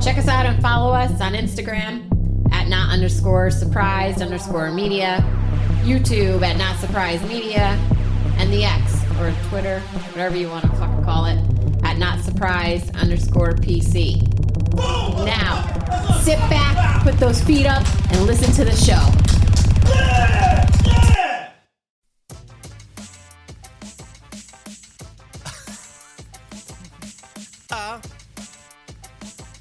Check us out and follow us on Instagram at not_surprised_media, YouTube at not surprised media, and the X or Twitter, whatever you want to fucking call it, at not_surprised_PC. Now, sit back, put those feet up, and listen to the show.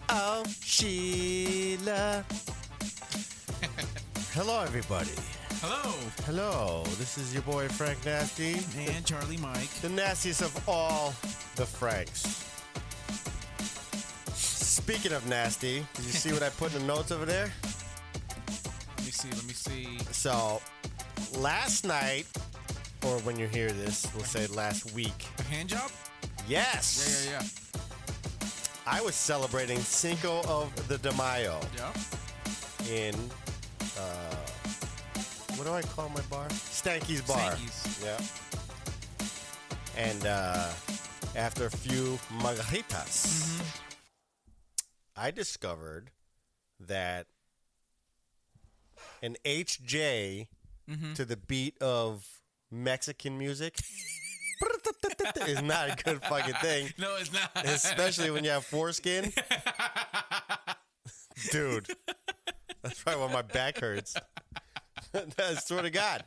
Oh, Sheila. Hello, everybody. Hello. This is your boy Frank Nasty and Charlie Mike, the nastiest of all the Franks. Speaking of nasty, did you see what I put in the notes over there? Let me see. So, last night, or when you hear this, we'll say last week. A hand job? Yes. Yeah. I was celebrating Cinco of de Mayo. Yeah. In, what do I call my bar? Stanky's Bar. Stanky's. Yeah. And after a few margaritas, I discovered that an HJ to the beat of Mexican music is not a good fucking thing. No, it's not. Especially when you have foreskin. Dude, that's probably why my back hurts. I swear to God.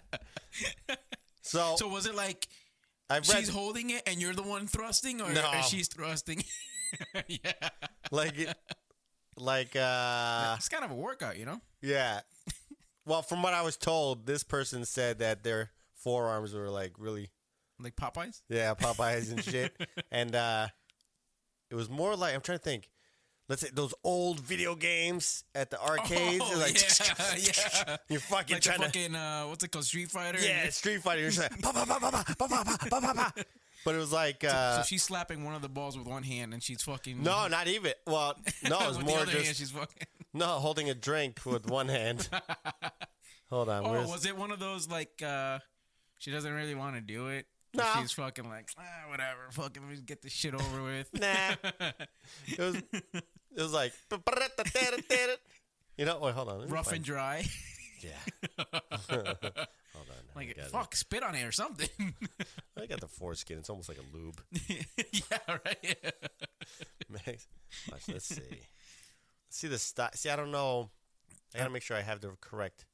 So was it like she's holding it and you're the one thrusting, or she's thrusting? Yeah. Like it's kind of a workout, you know? Yeah. Well, from what I was told, this person said that their forearms were like really like Popeyes? Yeah, Popeyes and shit. And it was more like, I'm trying to think. Let's say those old video games at the arcades. Oh, like, yeah. You're fucking like trying fucking, what's it called? Street Fighter? Yeah, Street Fighter. You're just like, bah, bah, bah, bah, bah, bah, bah, bah, bah, bah. But it was like... so she's slapping one of the balls with one hand and she's fucking... No, not even. Well, no, it was with more the other just... hand, she's fucking... No, holding a drink with one hand. Hold on. Oh, was it one of those like she doesn't really want to do it? No. She's fucking like, whatever. Fucking let's get this shit over with. Nah. It was like... You know, wait, hold on. Rough and dry. Yeah. Hold on. Like, fuck, spit on it or something. I got the foreskin. It's almost like a lube. Yeah, right. Max, watch, let's see. See the style. See, I don't know. I gotta make sure I have the correct.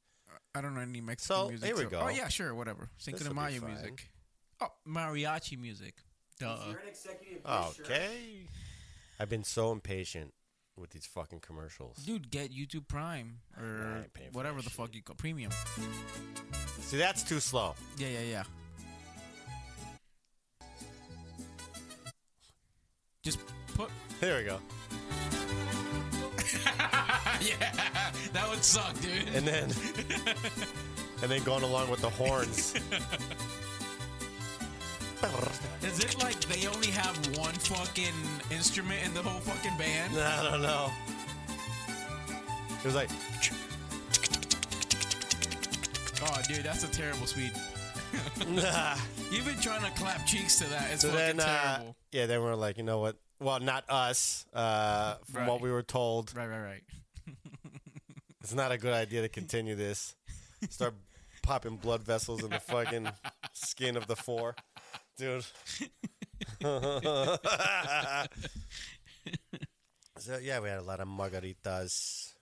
I don't know any Mexican music. Here we go. Oh yeah, sure, whatever. Cinco de Mayo music. Oh, mariachi music. Duh. Okay. I've been so impatient with these fucking commercials. Dude, get YouTube Prime or whatever the fuck you call premium. See, that's too slow. Yeah. Just put. There we go. Yeah, that would suck, dude. And then going along with the horns. Is it like they only have one fucking instrument in the whole fucking band? I don't know. It was like... Oh, dude, that's a terrible speed. You've been trying to clap cheeks to that. It's fucking terrible. Yeah, then we're like, you know what? Well, not us, from what we were told. Right. It's not a good idea to continue this. Start popping blood vessels in the fucking skin of the four. Dude. So, yeah, we had a lot of margaritas.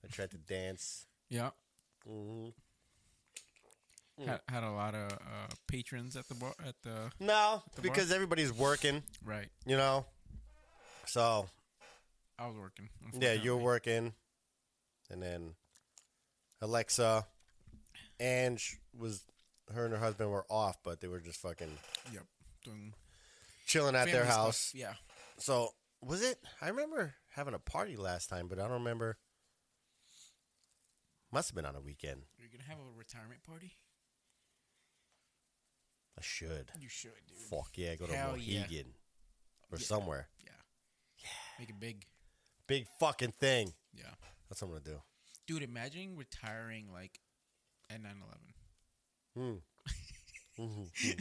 I tried to dance. Yeah. Mm-hmm. Had a lot of patrons at the bar. Because everybody's working. Right. You know? So. I was working. Yeah, you were working. And then Alexa, Ange her and her husband were off, but they were just fucking chilling at their house. Stuff. Yeah. So, was it? I remember having a party last time, but I don't remember. Must have been on a weekend. You're going to have a retirement party? I should. You should, dude. Fuck yeah, go to Mohegan or somewhere. Yeah. Make it big. Big fucking thing. Yeah. That's what I'm going to do. Dude, imagine retiring like at 9/11.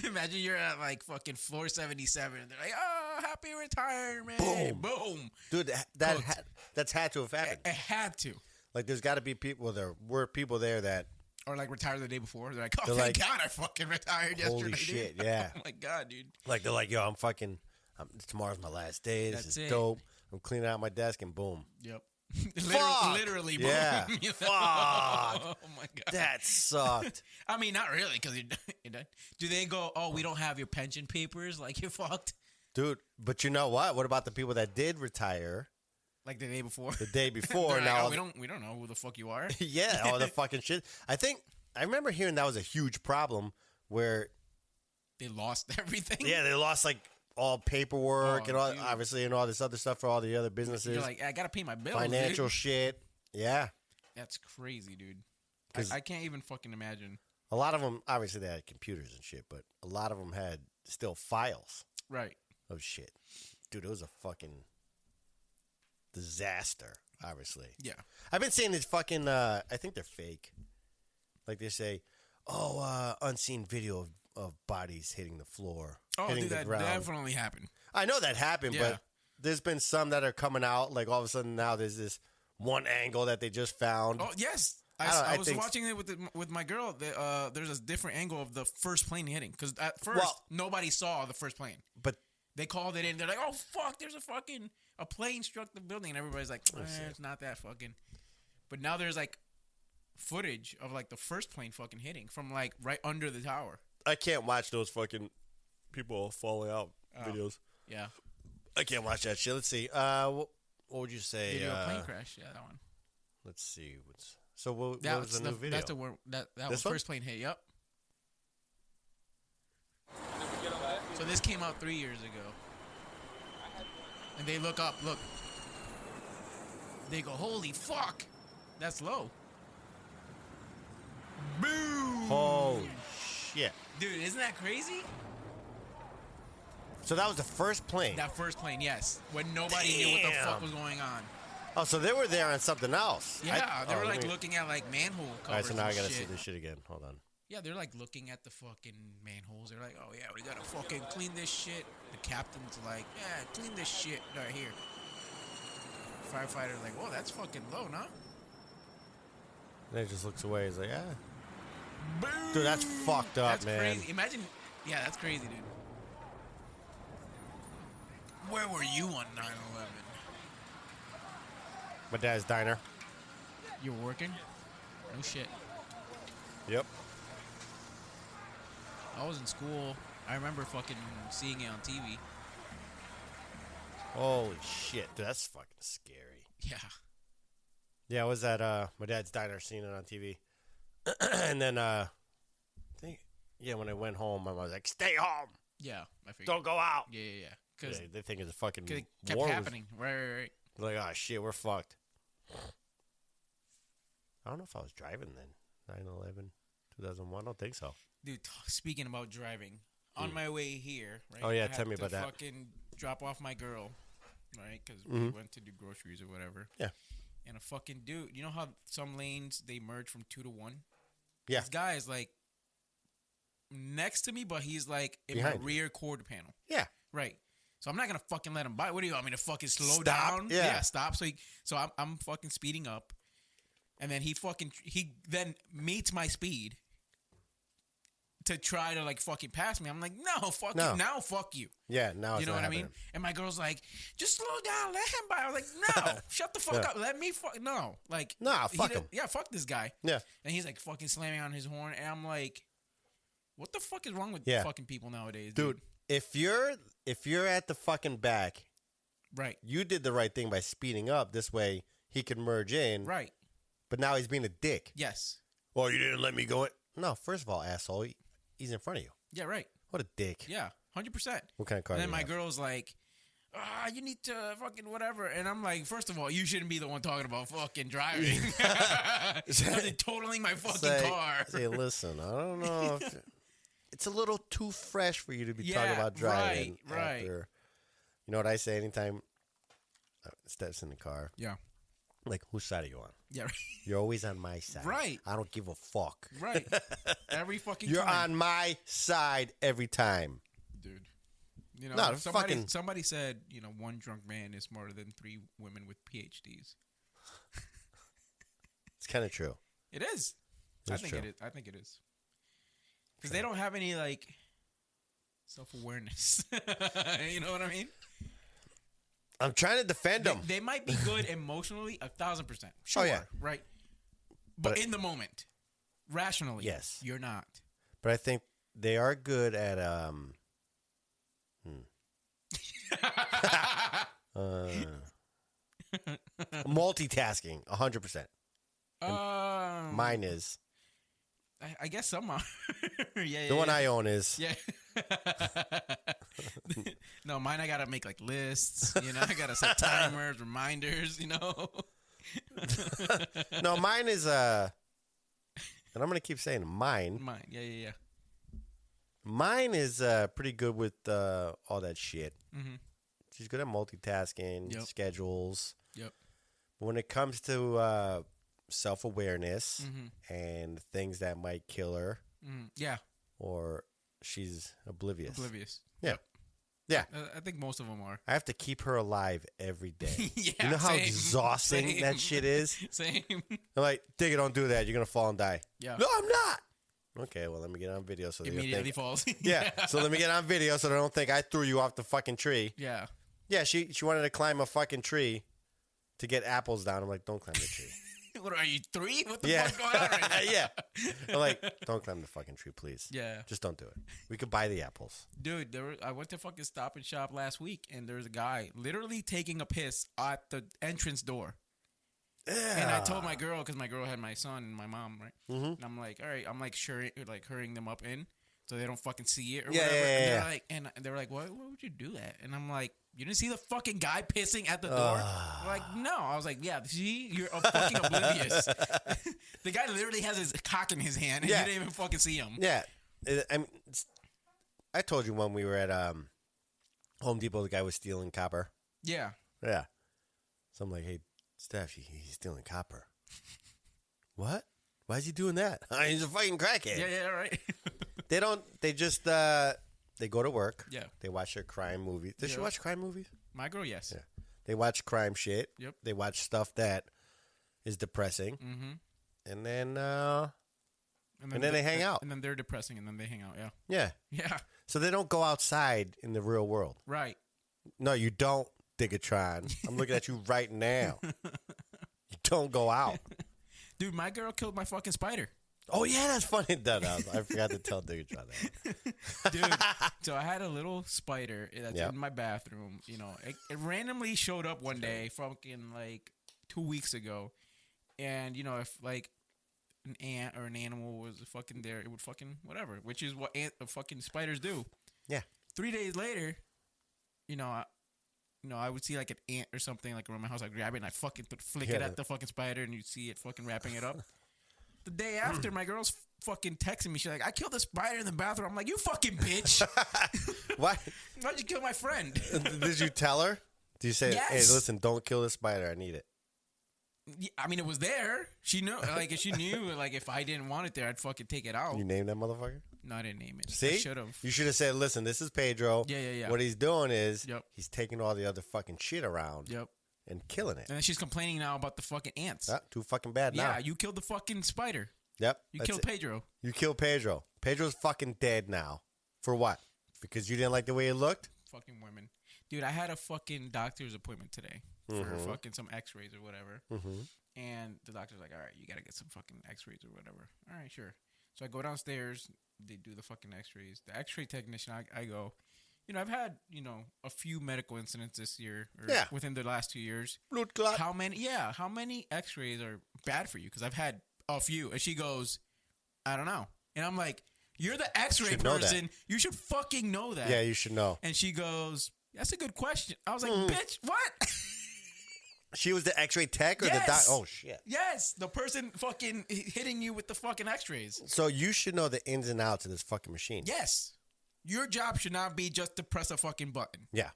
Imagine you're at like fucking floor 77 and they're like, oh, happy retirement. Boom. Boom. Dude, That's had to have happened. It had to. Like, there's got to be people. Well, there were people there that. Or like retired the day before. They're like, oh, They're thank like, God I fucking retired yesterday. Holy shit, yeah. Oh my God, dude. Like, they're like, yo, tomorrow's my last day. This is dope. I'm cleaning out my desk and boom. Yep. Literally, boom. Yeah. You know? Fuck. Oh my God. That sucked. I mean, not really, because you're done. Do they go, oh, we don't have your pension papers? Like, you're fucked? Dude, but you know what? What about the people that did retire? Like the day before? The day before. Like, now, we don't know who the fuck you are. Yeah, all the fucking shit. I remember hearing that was a huge problem where they lost everything. Yeah, they lost like all paperwork and all, obviously, and all this other stuff for all the other businesses. You're like, I gotta pay my bills. Financial shit. Yeah, that's crazy, dude. I can't even fucking imagine. A lot of them, obviously, they had computers and shit, but a lot of them had still files. Right. Of shit, dude. It was a fucking disaster. Obviously. Yeah. I've been seeing this fucking. I think they're fake. Like they say, unseen video of bodies hitting the floor. Oh, hitting dude, the that ground. definitely happened. I know that happened, but there's been some that are coming out. Like all of a sudden now, there's this one angle that they just found. Oh yes, I was watching it with my girl. There's a different angle of the first plane hitting because at first nobody saw the first plane, but they called it in. They're like, "Oh fuck, there's a plane struck the building," and everybody's like, "It's not that fucking." But now there's like footage of like the first plane fucking hitting from like right under the tower. I can't watch those fucking people falling out videos. Yeah, I can't watch that shit. Let's see. What would you say? Video plane crash. Yeah, that one. Let's see. What was the new video? That's the one. That was first plane hit. Yep. So this came out 3 years ago. And they look up. Look. They go, holy fuck. That's low. Boom. Holy shit. Dude, isn't that crazy? So that was the first plane? That first plane, yes. When nobody knew what the fuck was going on. Oh, so they were there on something else. Yeah, they were like looking at like manhole covers. All right, so now I gotta see this shit again. Hold on. Yeah, they're like looking at the fucking manholes. They're like, oh yeah, we gotta fucking clean this shit. The captain's like, yeah, clean this shit right here. Firefighter's like, whoa, that's fucking low, no? And he just looks away. He's like, Boom. Dude, that's fucked up, that's man. Crazy. Imagine, yeah, that's crazy, dude. Where were you on 9/11? My dad's diner. You were working? No shit. Yep. I was in school. I remember fucking seeing it on TV. Holy shit, dude, that's fucking scary. Yeah. Yeah, I was at my dad's diner seeing it on TV. And then when I went home, my mom was like, stay home. Yeah, I figured. Don't go out. Yeah. Because they think it's a fucking it kept war happening. Right. They're like, oh shit, we're fucked. I don't know if I was driving then. 9/11, 2001. I don't think so. Dude, speaking about driving, on my way here, right? Oh yeah, I tell me about that. Fucking drop off my girl, right? Because we went to do groceries or whatever. Yeah. And a fucking dude, you know how some lanes they merge from 2 to 1? Yeah. This guy is like next to me, but he's like in Behind my rear quarter panel. Yeah. Right. So I'm not gonna fucking let him by. What do you want me to fucking slow Stop? down? Yeah. Stop. So I'm fucking speeding up, and then he then meets my speed to try to like fucking pass me. I'm like, no, fuck you. Now, fuck you. Yeah. Now you know what I mean? And my girl's like, just slow down, let him by. I was like, no, shut the fuck up. Let me fuck. No, like, nah, fuck him. Yeah, fuck this guy. Yeah. And he's like fucking slamming on his horn, and I'm like, what the fuck is wrong with fucking people nowadays, dude? If you're at the fucking back, right, you did the right thing by speeding up. This way he can merge in. Right. But now he's being a dick. Yes. Well, you didn't let me go in. No, first of all, asshole, he's in front of you. Yeah, right. What a dick. Yeah, 100%. What kind of car? And then my girl's like, you need to fucking whatever. And I'm like, first of all, you shouldn't be the one talking about fucking driving. Totaling my fucking car. Say, listen, I don't know. It's a little too fresh for you to be talking about driving. Right. After, you know what I say anytime steps in the car? Yeah. Like, whose side are you on? Yeah. You're always on my side. Right. I don't give a fuck. Right. Every fucking You're time. on my side every time. Dude. You know, No, somebody said, one drunk man is smarter than 3 women with PhDs. It's kind of true. It is. I think it is. I think it is. Because they don't have any self-awareness. You know what I mean? I'm trying to defend them. They might be good emotionally, 1,000%. Sure, Oh, yeah. Right. But in the moment, rationally, yes, you're not. But I think they are good at multitasking. 100%. Mine is. I guess some are. Yeah. The one I own is. Yeah. No, mine I gotta make lists. I gotta set timers, reminders. No, mine is and I'm gonna keep saying mine. Mine, yeah. Mine is pretty good with all that shit. Mm-hmm. She's good at multitasking, schedules. Yep. But when it comes to self-awareness mm-hmm. and things that might kill her, yeah, or she's oblivious. Yeah. Yep. Yeah. I think most of them are. I have to keep her alive every day. Yeah, you know how same. exhausting that shit is? Same. I'm like, Digga, don't do that. You're going to fall and die. Yeah. No, I'm not. Okay, well, let me get on video so they Immediately think, falls. Yeah, so let me get on video so they don't think I threw you off the fucking tree. Yeah. Yeah, she wanted to climb a fucking tree to get apples down. I'm like, don't climb the tree. What are you, 3? What the fuck's going on right now? Yeah. I'm like, don't climb the fucking tree, please. Yeah. Just don't do it. We could buy the apples. Dude, I went to fucking Stop and Shop last week, and there's a guy literally taking a piss at the entrance door. Yeah. And I told my girl, because my girl had my son and my mom, right? Mm-hmm. And I'm like, all right, I'm hurrying them up in so they don't fucking see it or whatever. Yeah. And they're like, why would you do that? And I'm like, you didn't see the fucking guy pissing at the door? They're like, no. I was like, yeah, see, you're fucking oblivious. The guy literally has his cock in his hand, and you didn't even fucking see him. Yeah. I told you when we were at Home Depot, the guy was stealing copper. Yeah. Yeah. So I'm like, hey, Steph, he's stealing copper. What? Why is he doing that? He's a fucking crackhead. Yeah, right. They go to work. Yeah. They watch their crime movies. Does she watch crime movies? My girl, yes. Yeah. They watch crime shit. Yep. They watch stuff that is depressing. Mm-hmm. And then they hang out. And then they're depressing, and then they hang out, yeah. Yeah. Yeah. So they don't go outside in the real world. Right. No, you don't, Diggatron. I'm looking at you right now. You don't go out. Dude, my girl killed my fucking spider. Oh, yeah, that's funny. No, I forgot to tell Diggatron that. Dude, so I had a little spider that's in my bathroom. It randomly showed up one day fucking 2 weeks ago. And, if an ant or an animal was fucking there, it would fucking whatever, which is what fucking spiders do. Yeah. 3 days later, I would see an ant or something around my house. I grab it and I fucking flick it at the fucking spider, and you see it fucking wrapping it up. The day after, my girl's fucking texting me. She's like, I killed a spider in the bathroom. I'm like, you fucking bitch. What? Why'd you kill my friend? Did you tell her? Did you say, yes. Hey, listen, don't kill this spider. I need it. I mean, it was there. She knew. If she knew, if I didn't want it there, I'd fucking take it out. You named that motherfucker? No, I didn't name it. See? I should have. You should have said, listen, this is Pedro. Yeah. What he's doing is he's taking all the other fucking shit around. Yep. And killing it. And then she's complaining now about the fucking ants. Too fucking bad now. Yeah, you killed the fucking spider. Yep. You killed Pedro. You killed Pedro. Pedro's fucking dead now. For what? Because you didn't like the way it looked? Fucking women. Dude, I had a fucking doctor's appointment today for fucking some x-rays or whatever. Mm-hmm. And the doctor's like, all right, you got to get some fucking x-rays or whatever. All right, sure. So I go downstairs. They do the fucking x-rays. The x-ray technician, I go, I've had, a few medical incidents this year or within the last 2 years. Blood clot. How many x-rays are bad for you? Because I've had a few. And she goes, I don't know. And I'm like, you're the x-ray person. You should fucking know that. Yeah, you should know. And she goes, that's a good question. I was like, bitch, what? She was the x-ray tech or the doc? Oh, shit. Yes. The person fucking hitting you with the fucking x-rays. So you should know the ins and outs of this fucking machine. Yes. Your job should not be just to press a fucking button. Yeah.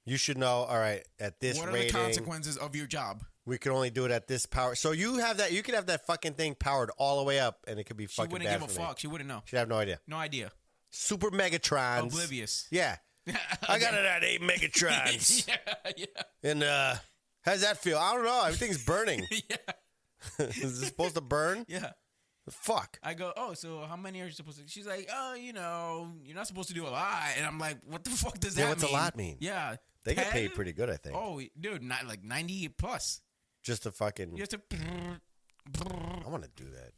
You should know, all right, at this rating. What are the consequences of your job? We can only do it at this power. So you have that. You could have that fucking thing powered all the way up, and it could be fucking bad. She wouldn't give a fuck. She wouldn't know. She'd have no idea. No idea. Super Megatrons. Oblivious. Yeah. I got it at 8 megatrons. yeah. And how's that feel? I don't know. Everything's burning. Yeah. Is this supposed to burn? Yeah. Fuck. I go, oh, so how many are you supposed to? She's like, oh, you're not supposed to do a lot. And I'm like, what the fuck does that mean? What's a lot mean? Yeah. They get paid pretty good, I think. Oh, dude, not like 90 plus. Just to fucking. You have to. I want to do that.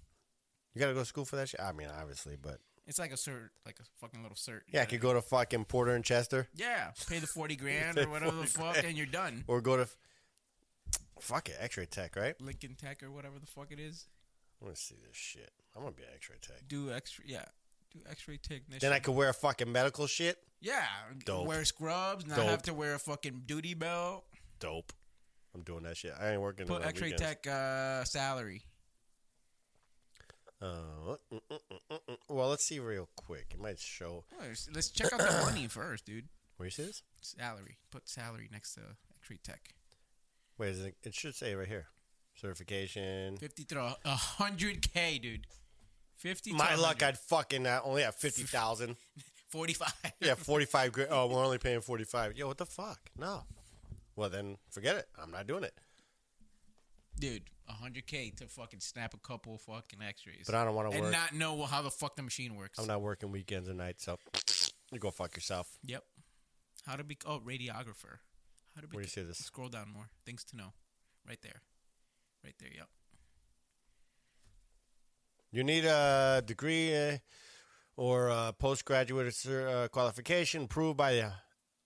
You got to go to school for that shit? I mean, obviously, but. It's like a cert, like a fucking little cert. Yeah, I could go to fucking Porter and Chester. Yeah, pay the 40 grand or whatever the fuck, and you're done. Or go to. Fuck it, X-ray tech, right? Lincoln Tech or whatever the fuck it is. I want to see this shit. I want to be an X-ray tech. Do X-ray technician. Then I could wear fucking medical shit. Yeah, Dope. Wear scrubs, not have to wear a fucking duty belt. Dope. I'm doing that shit. I ain't working. Put on X-ray weekends. tech salary. Well, let's see real quick. It might show. Well, let's check out the money first, dude. Where you see this? Salary. Put salary next to X-ray tech. Wait, it should say right here. Certification. 50 to 100K, dude. 50. To My 100. luck, I'd fucking only have 50,000. 45. Yeah, 45 grand. Oh, we're only paying 45. Yo, what the fuck? No. Well, then forget it. I'm not doing it. Dude, 100K to fucking snap a couple fucking X-rays. But I don't want to work. And not know how the fuck the machine works. I'm not working weekends and nights, so you go fuck yourself. Yep. How to be? Oh, radiographer. How to be? Where do you see this? Scroll down more. Things to know. Right there. Right there. Yep. You need a degree or a postgraduate qualification approved by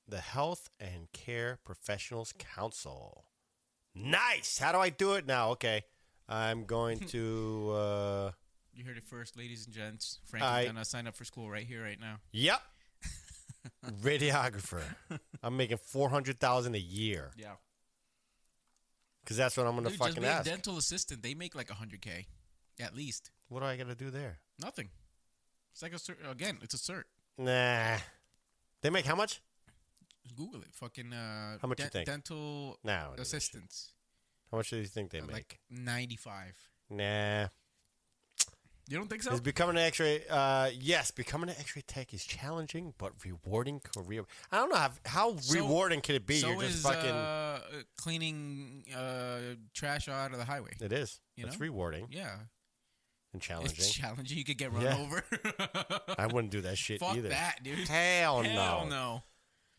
the Health and Care Professionals Council. Nice. How do I do it now? Okay. I'm going to... you heard it first, ladies and gents. Frank is going to sign up for school right here, right now. Yep. Radiographer. I'm making $400,000 a year. Yeah. Because that's what I'm going to fucking just ask. be a dental assistant. They make like $100K. At least. What do I got to do there? Nothing. It's like a cert. Again, it's a cert. Nah. They make how much? Google it. Fucking how much you think? Dental No, assistants. How much do you think they make? Like 95. Nah. You don't think so? Is becoming an X-ray? Yes, becoming an X-ray tech is challenging but rewarding career. I don't know how rewarding can it be. So You're just is, fucking cleaning trash out of the highway. It is. You It's know? rewarding Yeah, and challenging. it's challenging. You could get run Yeah. over. I wouldn't do that shit Fuck either. that, dude. Hell no.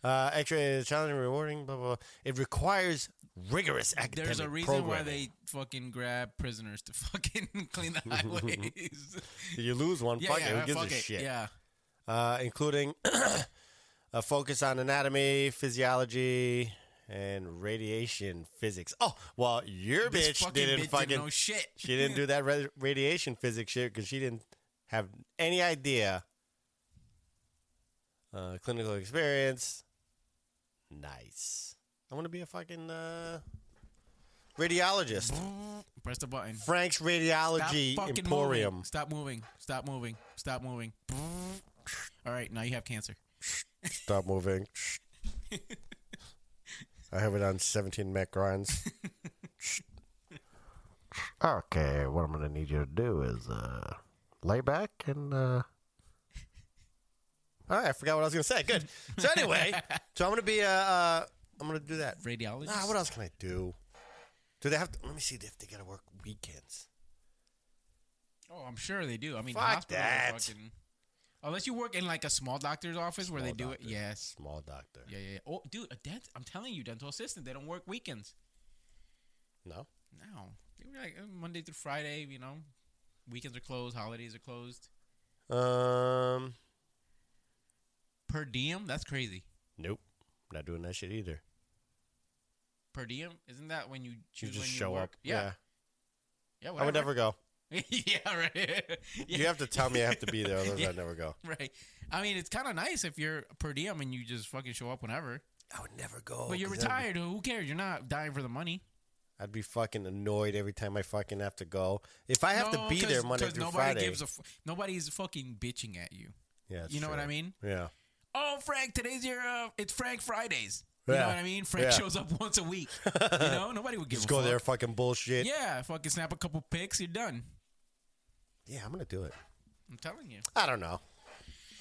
X-ray is challenging, rewarding. Blah blah. Blah. It requires rigorous academic There's a reason why programming. they fucking grab prisoners to fucking clean the highways. You lose one. Fuck it. Who gives fuck a it. shit? Yeah. Including a focus on anatomy, physiology, and radiation physics. Oh, well, your This bitch fucking didn't bitch fucking. didn't know shit. She didn't do that radiation physics shit because she didn't have any idea. Clinical experience. Nice. I want to be a fucking radiologist. Press the button. Frank's Radiology Stop fucking Emporium. moving. Stop moving. Stop moving. Stop moving. All right, now you have cancer. Stop moving. I have it on 17 microns. Okay, what I'm going to need you to do is lay back and... All right, I forgot what I was going to say. Good. So anyway, I'm going to be I'm going to do that. Radiologist? What else can I do? Do they have to... Let me see if they got to work weekends. Oh, I'm sure they do. I mean, Fuck hospitals are that. fucking... Unless you work in like a small doctor's office where they do it. Yes. Small doctor. Yeah. Oh, dude, I'm telling you, dental assistant, they don't work weekends. No? No. They were like Monday through Friday, you know. Weekends are closed, holidays are closed. Per diem? That's crazy. Nope. Not doing that shit either. Per diem? Isn't that when you choose You just when show you work? up. Yeah. Yeah, I would never go. yeah, right. Yeah. You have to tell me I have to be there, otherwise Yeah. I'd never go. Right. I mean, it's kind of nice if you're per diem and you just fucking show up whenever. I would never go. But you're 'cause I'd be- retired. Who cares? You're not dying for the money. I'd be fucking annoyed every time I fucking have to go. If I have to be there Monday through nobody Friday. Nobody's fucking bitching at you. Yeah, that's You know what true. I mean? Yeah. Oh, Frank, today's your it's Frank Fridays. You Yeah. know what I mean? Frank Yeah. shows up once a week. You know, nobody would give Just a go fuck. there, fucking bullshit. Yeah, fucking snap a couple pics, you're done. Yeah, I'm gonna do it. I'm telling you. I don't know.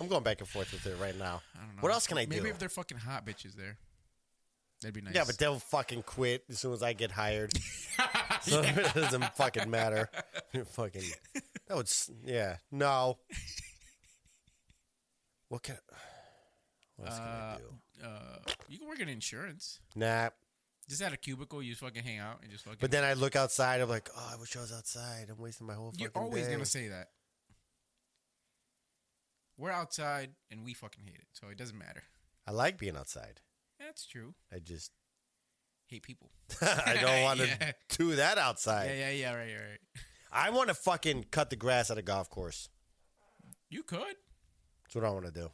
I'm going back and forth with it right now. I don't know. What else can I do? Maybe if they're fucking hot bitches there. That'd be nice. Yeah, but they'll fucking quit as soon as I get hired. So it doesn't fucking matter. Fucking, that would, no. What else can I do? You can work in insurance. Nah. Just at a cubicle, you just fucking hang out and just fucking. But then I look outside, I'm like, oh, I wish I was outside. I'm wasting my whole fucking You're always day. gonna say that. We're outside and we fucking hate it, so it doesn't matter. I like being outside. That's true. I just Hate people. I don't want to do that outside. Yeah. Right. I want to fucking cut the grass at a golf course. You could. That's what I want to do.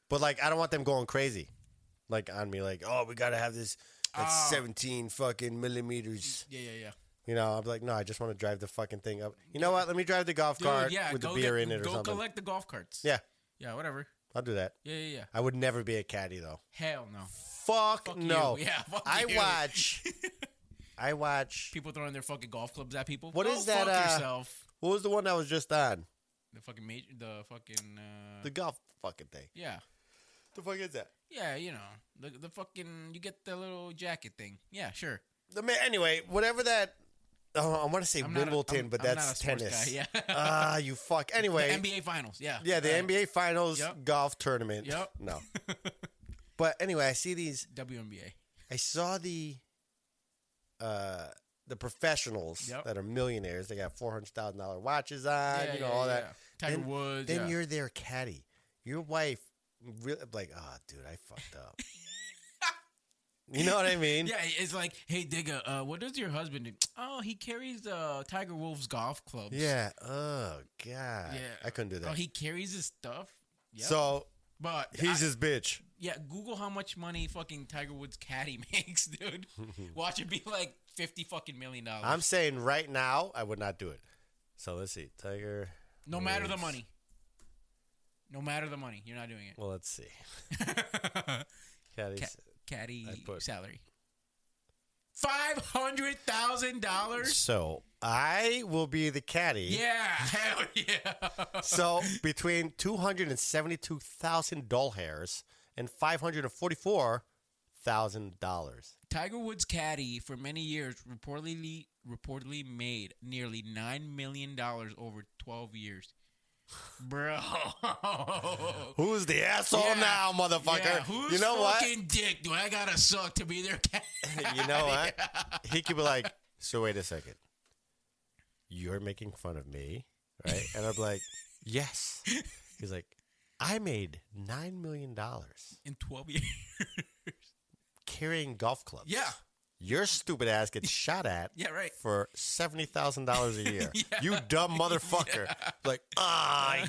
But like, I don't want them going crazy, like on me. Like, oh, we gotta have this at 17 fucking millimeters. Yeah. You know, I'm like, no, I just want to drive the fucking thing up. You know what? Let me drive the golf cart with the beer in it or something. Go collect the golf carts. Yeah, whatever. I'll do that. Yeah. I would never be a caddy though. Hell no. Fuck no. You. Yeah, fuck I you. watch. People throwing their fucking golf clubs at people. What is that? Fuck yourself. What was the one that was just on? The fucking The golf fucking thing. Yeah. The fuck is that? Yeah, you know the fucking you get the little jacket thing. Yeah, sure. Anyway, whatever that. Oh, I want to say I'm Wimbledon, but I'm that's not a sports tennis. guy, yeah. You fuck. Anyway, the NBA Finals. Yeah. Yeah, the NBA Finals Yep. golf tournament. Yep. No. But anyway, I see these. WNBA. I saw the professionals that are millionaires. They got $400,000 watches on. All that. Tiger Woods. Then you're their caddy. Your wife, really, like, oh, dude, I fucked up. You know what I mean? Yeah, it's like, hey, Digga, what does your husband do? Oh, he carries Tiger Woods golf clubs. Yeah. Oh, God. Yeah. I couldn't do that. Oh, he carries his stuff. Yep. So, but he's his bitch. Yeah, Google how much money fucking Tiger Woods caddy makes, dude. Watch it be like $50 fucking million. I'm saying right now, I would not do it. So let's see, Tiger. No matter the money. No matter the money, you're not doing it. Well, let's see. Caddy salary. $500,000. So I will be the caddy. Yeah, hell yeah. So between 272,000 doll hairs and $544,000. Tiger Woods' caddy for many years reportedly made nearly $9 million over 12 years. Bro. Who's the asshole now, motherfucker? Yeah, who's you know fucking what? dick do I gotta suck to be their caddy? You know what? He could be like, so wait a second. You're making fun of me, right? And I'm like, yes. He's like, I made $9 million in 12 years. Carrying golf clubs. Yeah. Your stupid ass gets shot at for $70,000 a year. Yeah. You dumb motherfucker. Yeah. Like,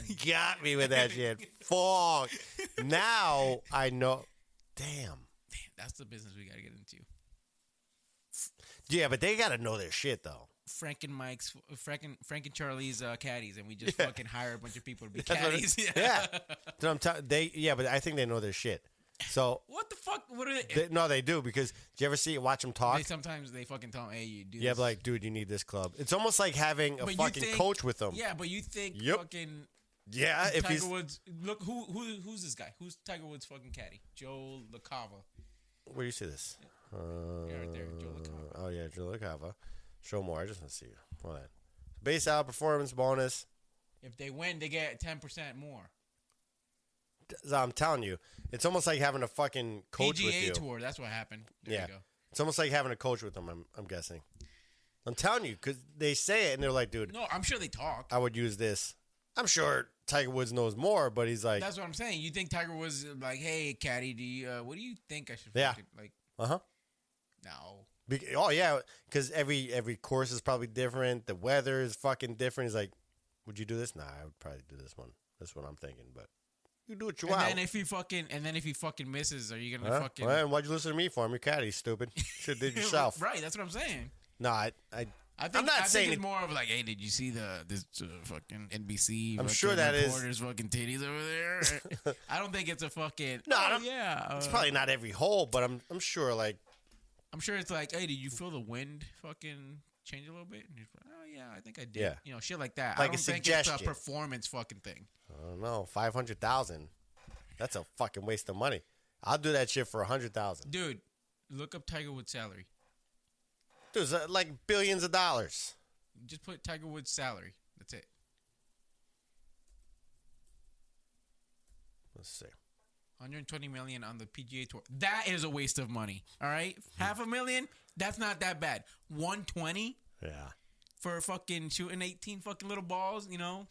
he got me with that shit. Fuck. Now I know. Damn. That's the business we got to get into. Yeah, but they got to know their shit, though. Frank and Charlie's caddies, and we just fucking hire a bunch of people to be caddies. Yeah. But I think they know their shit. So what the fuck? What are they? No, they do, because do you ever watch them talk? Sometimes they fucking tell them, "Hey, you do." Yeah, this. but like, dude, you need this club. It's almost like having a fucking coach with them. Yeah, but you think fucking if Tiger Woods. Look, who's this guy? Who's Tiger Woods' fucking caddy? Joe LaCava. Where do you see this? Right there, Joe LaCava. Oh yeah, Joe LaCava. Show more. I just want to see you. Hold on. Base out performance bonus. If they win, they get 10% more. I'm telling you, it's almost like having a fucking coach PGA with you. Tour, that's what happened. There you go. It's almost like having a coach with them, I'm guessing. I'm telling you, because they say it, and they're like, dude. No, I'm sure they talk. I would use this. I'm sure Tiger Woods knows more, but he's like. That's what I'm saying. You think Tiger Woods like, hey, caddy, what do you think I should like? Uh-huh. No. Oh, yeah, because every course is probably different. The weather is fucking different. He's like, would you do this? Nah, I would probably do this one. That's what I'm thinking, but. You do what you want. And then if he fucking misses, are you gonna fucking? Well, why'd you listen to me for? I'm your caddy, stupid. Should did yourself. Right, that's what I'm saying. No, I think, I'm not saying it's more of like, hey, did you see this fucking NBC? I'm sure that is reporter's fucking titties over there. I don't think it's a fucking. No, yeah. It's probably not every hole, but I'm sure like. I'm sure it's like, hey, did you feel the wind fucking change a little bit? And he's like, oh yeah, I think I did. Yeah. You know, shit like that. Like I don't a think it's a suggestion. performance fucking thing. I don't know. 500,000. That's a fucking waste of money. I'll do that shit for 100,000. Dude, look up Tiger Woods' salary. Dude, it's like billions of dollars. Just put Tiger Woods' salary. That's it. Let's see. 120 million on the PGA Tour. That is a waste of money. All right, $500,000. That's not that bad. 120 Yeah. for fucking shooting 18 fucking little balls. You know.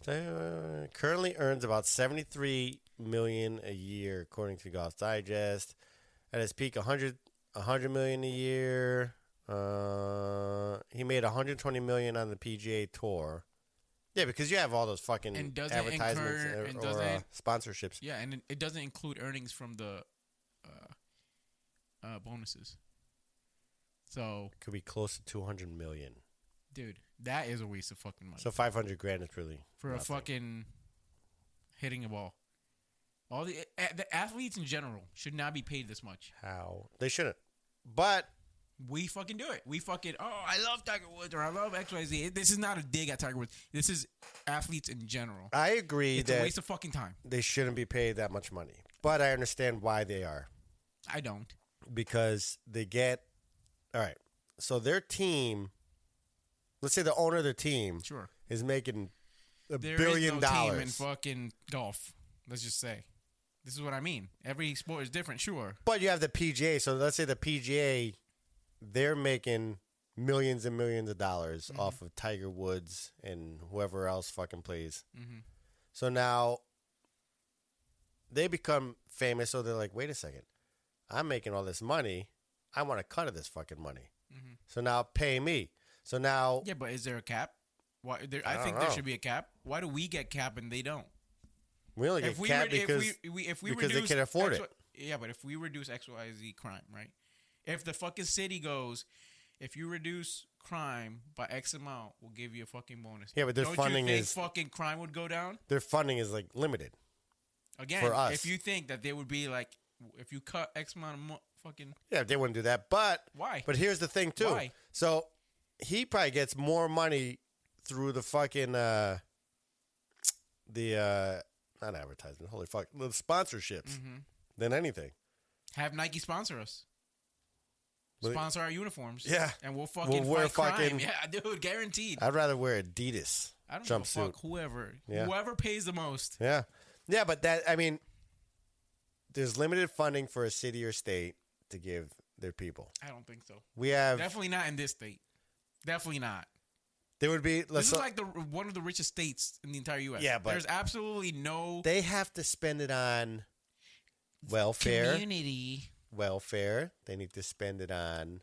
Currently earns about $73 million a year, according to Golf Digest. At his peak, $100 million a year. He made $120 million on the PGA Tour. Yeah, because you have all those fucking And doesn't advertisements incur- or sponsorships. Yeah, and it doesn't include earnings from the bonuses. So, Could be close to $200 million. dude, that is a waste of fucking money So $500,000 is really for nothing. a fucking hitting a ball. All the athletes in general should not be paid this much. How they shouldn't, but We fucking do it. We fucking, I love Tiger Woods or I love XYZ. This is not a dig at Tiger Woods. This is athletes in general. I agree It's that a waste of fucking time. they shouldn't be paid that much money. But I understand why they are, I don't. because they get all right. So their team, let's say the owner of their team, Sure. is making $1 There billion. is no team in fucking golf. Let's just say. This is what I mean. Every sport is different, sure. But you have the PGA. So let's say the PGA, they're making millions and millions of dollars off of Tiger Woods and whoever else fucking plays. Mm-hmm. So now they become famous. So they're like, wait a second. I'm making all this money. I want a cut of this fucking money. Mhm. So now pay me. So now, Yeah, but is there a cap? Why? I I think don't there know. should be a cap. Why do we get cap and they don't? we only get capped because if we because they reduce can afford it. Yeah, but if we reduce XYZ crime, right? If the fucking city goes, if you reduce crime by X amount, we'll give you a fucking bonus. Yeah, but their Don't funding you think is- fucking crime would go down their funding is like limited. again. for us. If you think that they would be like, if you cut X amount of fucking Yeah, they wouldn't do that. But why? But here's the thing too. Why? So he probably gets more money through the fucking not advertisement. Holy fuck, the sponsorships than anything. Have Nike sponsor us. Well, Sponsor our uniforms. yeah. And we'll fucking wear fight crime. fucking- Yeah, dude, guaranteed. I'd rather wear Adidas I don't give a jumpsuit. fuck whoever. Yeah. Whoever pays the most. Yeah, yeah, but there's limited funding for a city or state to give their people. I don't think so. We have Definitely not in this state. Definitely not. there would be. This is like one of the richest states in the entire U.S. Yeah, but- there's absolutely no they have to spend it on welfare. community. Welfare. They need to spend it on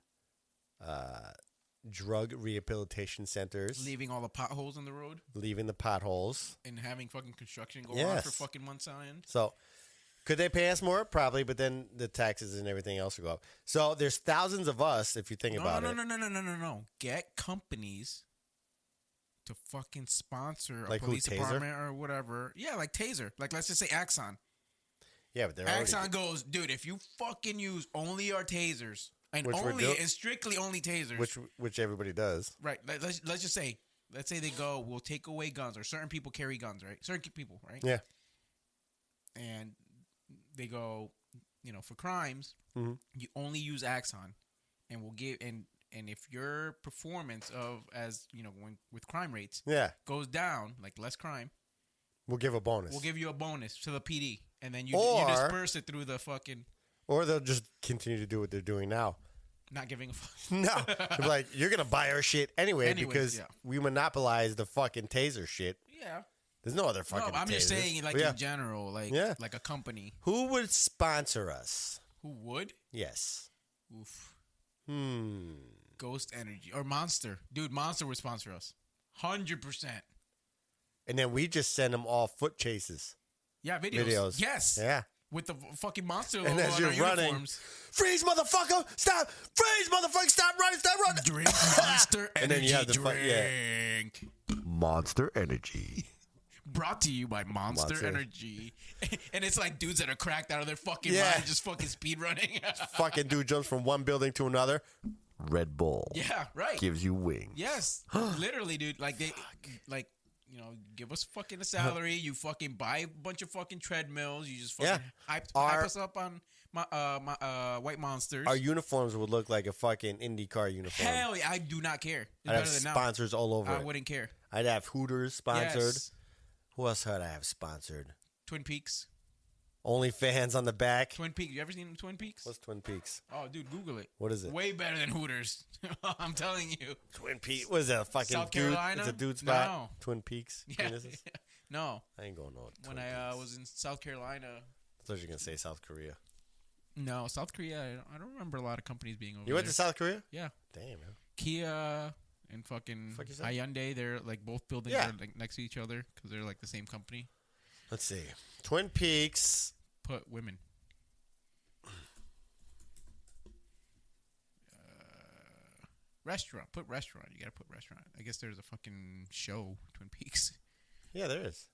drug rehabilitation centers, Leaving all the potholes in the road leaving the potholes. and having fucking construction go on Yes. for fucking months on end. So, could they pay us more? Probably, but then the taxes and everything else will go up. So, there's thousands of us, if you think about it. No. Get companies to fucking sponsor a Like who, police Taser? department or whatever. Yeah, like Taser. Like, let's just say Axon. Yeah, but they're Axon already. goes, dude, if you fucking use only our tasers, and Which we're only do- and strictly only tasers, Which everybody does. right? Let's just say, let's say they go, we'll take away guns, or certain people carry guns, right? Certain people, right? Yeah. And they go, for crimes, Mhm. you only use Axon, and we'll give and if your performance when with crime rates Yeah. goes down, like less crime, We'll give a bonus. we'll give you a bonus to the PD, and then you Or- disperse it through the fucking Or they'll just continue to do what they're doing now. not giving a fuck. No. They'll be like, you're going to buy our shit anyway Anyways, because yeah. we monopolize the fucking taser shit. Yeah. There's no other fucking No, I'm just tasers. saying, like Yeah. in general, like Yeah. like a company Who would sponsor us? who would, Yes. oof, Ghost Energy or Monster. Dude, Monster would sponsor us. 100%. And then we just send them all foot chases. Yeah, videos. Yes. Yeah. With the fucking Monster logo And as on you're our running, uniforms. freeze, motherfucker! Stop! Freeze, motherfucker! Stop running! Stop running! Drink Monster Energy And then you have the drink. Monster Energy. Brought to you by Monster, Monster. Energy. And it's like dudes that are cracked out of their fucking Yeah. mind just fucking speed running. Fucking dude jumps from one building to another. Red Bull. Yeah, right. Gives you wings. Yes, literally, dude. Like they, like give us fucking a salary. You fucking buy a bunch of fucking treadmills. You just fucking hype us up on my White Monsters. Our uniforms would look like a fucking IndyCar uniform. Hell yeah, I do not care. It's I'd have better than sponsors all over now. I it. wouldn't care. I'd have Hooters sponsored. Yes. Who else would I have sponsored? Twin Peaks. OnlyFans on the back. Twin Peaks. You ever seen Twin Peaks? What's Twin Peaks? Oh, dude, Google it. What is it? Way better than Hooters. I'm telling you. Twin Peaks. What is that? A fucking South dude? Carolina? It's a dude spot. No. Twin Peaks. Yeah. No. I ain't going no. When I was in South Carolina. I thought you were gonna say South Korea. No, South Korea. I don't remember a lot of companies being over there. You went to South Korea? Yeah. Damn, man. Kia and fucking Fuck you say? Hyundai, they're like both buildings are like next to each other because they're like the same company. Let's see. Twin Peaks. Put women. Restaurant. Put restaurant. You gotta put restaurant. I guess there's a fucking show, Twin Peaks. Yeah, there is.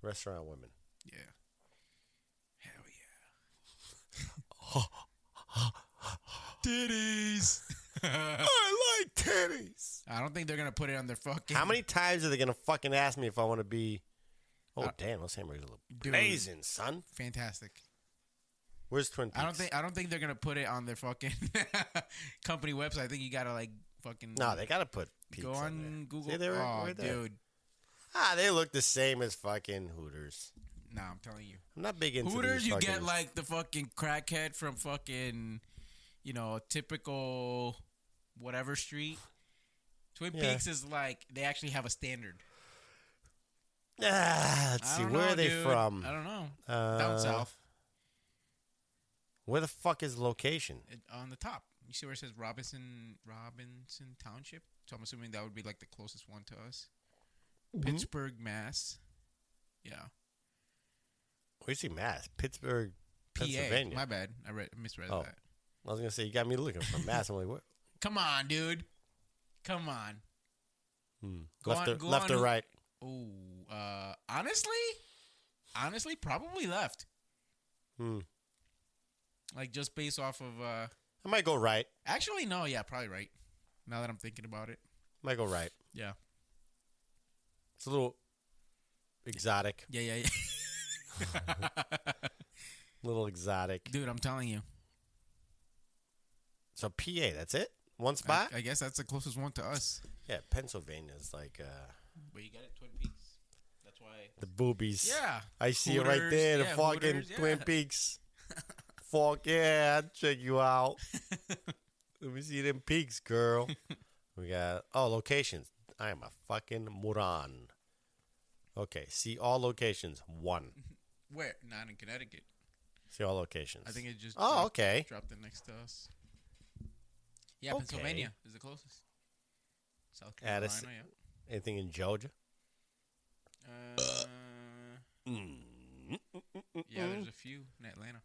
Restaurant women. Yeah. Hell yeah. Titties. I like titties. I don't think they're gonna put it on their fucking. How many times are they gonna fucking ask me if I want to be? Oh damn, those hamburgers look blazing, son. Fantastic. Where's Twin Peaks? I don't think they're gonna put it on their fucking company website. I think you gotta like fucking. No, they gotta put Peaks go on there. Google. See, they're oh, right there. dude. They look the same as fucking Hooters. Nah, I'm telling you. I'm not big into Hooters. these You fucking... get like the fucking crackhead from fucking, typical whatever street. Twin Peaks is like they actually have a standard. Let's see. Where are they from? I don't know. Down south. Where the fuck is the location? On the top. You see where it says Robinson Township? So I'm assuming that would be like the closest one to us. Mm-hmm. Pittsburgh, Mass. Yeah. Where you see Mass? Pittsburgh, PA. Pennsylvania. My bad. I misread that. I was gonna say you got me looking for Mass. I'm like, what? Come on, dude. Come on. Left or right? Oh, honestly, probably left. Like just based off of. I might go right. Actually, no. Yeah, probably right. Now that I'm thinking about it. Might go right. Yeah. It's a little exotic. Yeah. Little exotic. Dude, I'm telling you. So PA, that's it? One spot? I guess that's the closest one to us. Yeah, Pennsylvania's like But you got it, Twin Peaks. That's why. the boobies. Yeah. I see it right there, the fucking Hooters, Twin Peaks. Fuck yeah, I'll check you out. Let me see them peaks, girl. We got locations. I am a fucking moron. Okay, see all locations. 1. Where? Not in Connecticut. See all locations. I think it just dropped it next to us. Yeah, Okay. Pennsylvania is the closest. South Carolina, Addison. Anything in Georgia? Yeah, there's a few in Atlanta.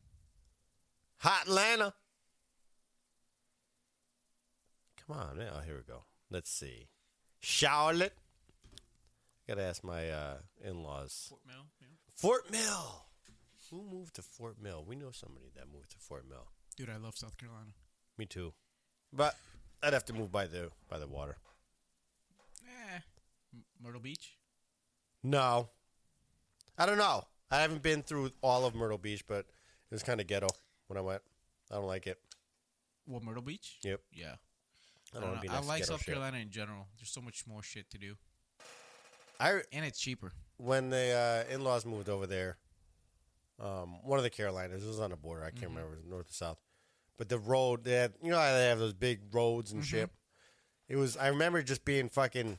Hot Atlanta. Come on. Oh, here we go. Let's see. Charlotte. Gotta ask my in-laws. Fort Mill. Yeah. Fort Mill. Who moved to Fort Mill? We know somebody that moved to Fort Mill. Dude, I love South Carolina. Me too. But I'd have to move by the water. Myrtle Beach. No. I don't know. I haven't been through all of Myrtle Beach, but it was kind of ghetto when I went. I don't like it. What, Myrtle Beach? Yep. Yeah. I don't want to be I next to like ghetto South shit. Carolina in general. There's so much more shit to do. And it's cheaper. When the in-laws moved over there, one of the Carolinas, it was on the border. I can't remember, it was north or south. But the road, they had, how they have those big roads and shit. It was, I remember just being fucking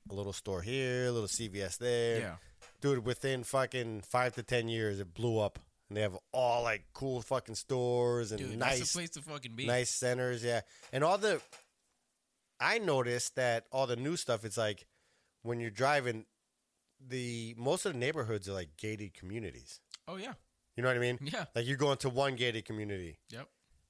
a little store here, a little CVS there. Yeah. Dude, within fucking 5 to 10 years, it blew up. And they have all like cool fucking stores and Dude, nice, that's the place to fucking be. nice centers. Yeah. And I noticed that all the new stuff, it's like when you're driving, most of the neighborhoods are like gated communities. Oh, yeah. You know what I mean? Yeah. Like you go into one gated community. Yep.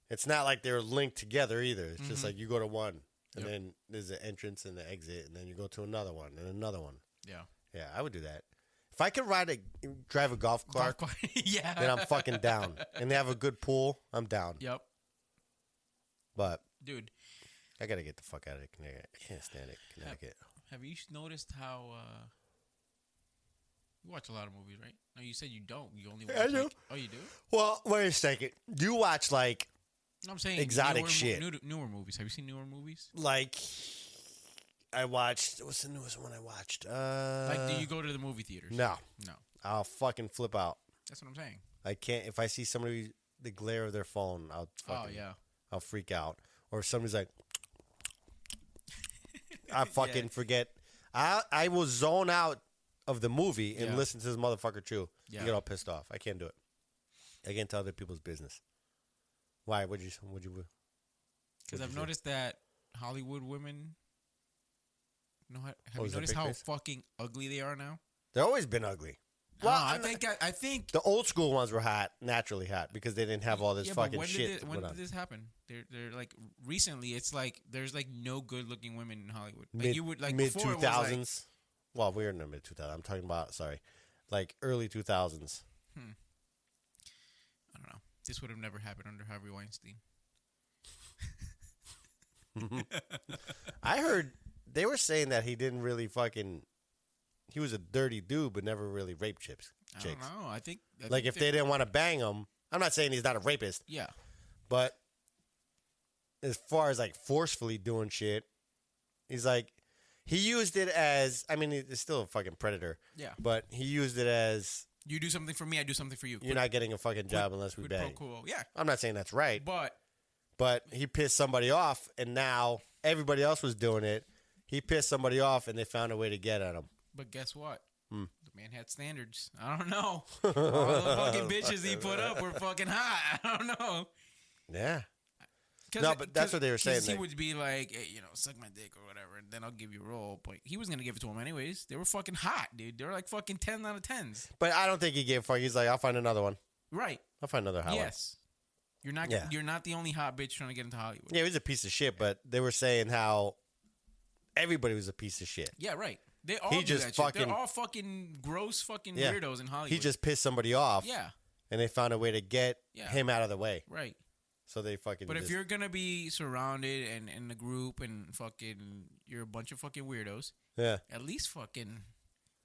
It's not like they're linked together either. It's just like you go to one, and Yep. then there's an entrance and the exit, and then you go to another one and another one. Yeah. Yeah, I would do that. If I could drive a golf cart, yeah. then I'm fucking down. And they have a good pool, I'm down. Yep. But Dude, I gotta get the fuck out of Connecticut. I can't stand it, Connecticut. have you noticed how you watch a lot of movies, right? No, you said you don't. You only watch. I do. Oh, you do? Well, wait a second. You watch like I'm saying exotic newer, shit. Newer movies. Have you seen newer movies? Like I watched. What's the newest one I watched? Like, do you go to the movie theaters? No. No. I'll fucking flip out. That's what I'm saying. I can't. If I see somebody the glare of their phone, I'll fucking. Oh yeah. I'll freak out. Or if somebody's like, I fucking forget. I will zone out of the movie and listen to this motherfucker chew. Yeah. You get all pissed off. I can't do it. I can't tell other people's business. Why? Would you? Because I've noticed that Hollywood women. Have Oh, you is that noticed big how face? fucking ugly they are now? They've always been ugly. Well, Well, I think the old school ones were hot, naturally hot, because they didn't have all this fucking but shit. when did this happen? They're like recently. It's like there's like no good looking women in Hollywood. Like you would like mid before it 2000s. was Well, we're in the mid 2000s. I'm talking about like early 2000s. I don't know. This would have never happened under Harvey Weinstein. I heard they were saying that he didn't really fucking. He was a dirty dude, but never really raped chicks. I don't know. I think Like if they didn't want to bang him, I'm not saying he's not a rapist, yeah. but as far as like forcefully doing shit, he's like he used it as. I mean, he's still a fucking predator. Yeah. But he used it as You do something for me, I do something for you. you're not getting a fucking job unless we Quid pro bang. quo. Yeah. I'm not saying that's right, But he pissed somebody off, and now everybody else was doing it. He pissed somebody off, and they found a way to get at him. But guess what? The man had standards. I don't know. All the fucking bitches he put up were fucking hot. I don't know. Yeah. No, but that's what they were saying. He would be like, hey, suck my dick or whatever, and then I'll give you a roll. But he was going to give it to him anyways. They were fucking hot, dude. They were like fucking 10 out of 10s. But I don't think he gave a fuck. He's like, I'll find another one. Right. I'll find another hot one. Yes. You're not the only hot bitch trying to get into Hollywood. Yeah, he was a piece of shit, but they were saying how everybody was a piece of shit. Yeah, right. They all He do just that fucking- shit. They're all fucking gross fucking weirdos in Hollywood. He just pissed somebody off. Yeah. And they found a way to get him out of the way. Right. So they fucking. But if you're gonna be surrounded and in a group and fucking you're a bunch of fucking weirdos, yeah, at least fucking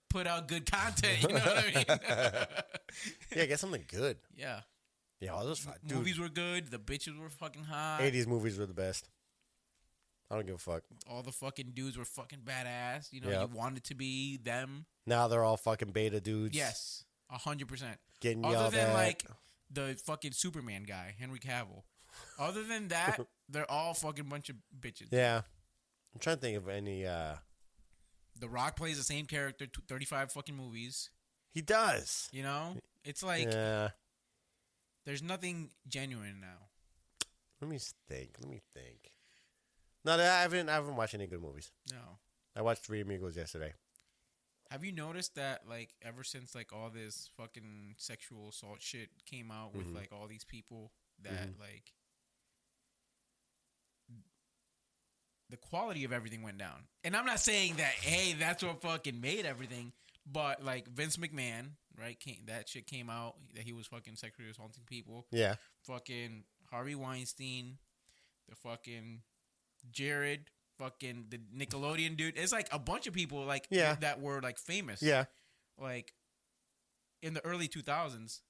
put out good content. You know what I mean? Yeah, get something good. Yeah. Yeah, all those dude, movies were good. The bitches were fucking hot. 80s movies were the best. I don't give a fuck. All the fucking dudes were fucking badass. You Yep. wanted to be them. Now they're all fucking beta dudes. Yes, 100%. Getting Other yelled than at. like the fucking Superman guy, Henry Cavill. Other than that, they're all fucking bunch of bitches. Yeah. I'm trying to think of any. The Rock plays the same character 35 fucking movies. He does. It's like Yeah. there's nothing genuine now. Let me think. No, I haven't watched any good movies. No. I watched Three Amigos yesterday. Have you noticed that, like, ever since, like, all this fucking sexual assault shit came out with, like, all these people that, like, the quality of everything went down. And I'm not saying that, hey, that's what fucking made everything, but, like, Vince McMahon, right, that shit came out, that he was fucking sexually assaulting people. Yeah. Fucking Harvey Weinstein, the fucking Jared, fucking the Nickelodeon dude. It's like a bunch of people like that were like famous. Yeah. Like in the early 2000s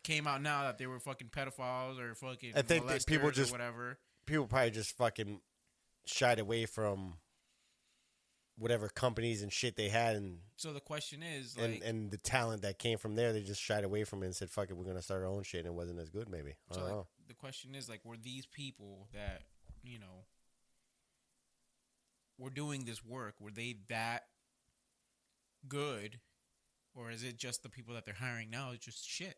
came out now that they were fucking pedophiles or fucking I think that people molesters just or whatever. People probably just fucking shied away from whatever companies and shit they had, and So the question is like and the talent that came from there. They just shied away from it and said, "Fuck it, we're gonna start our own shit," and it wasn't as good. Maybe I so don't like, know. the question is like, were these people that were doing this work, were they that good, or is it just the people that they're hiring now is just shit?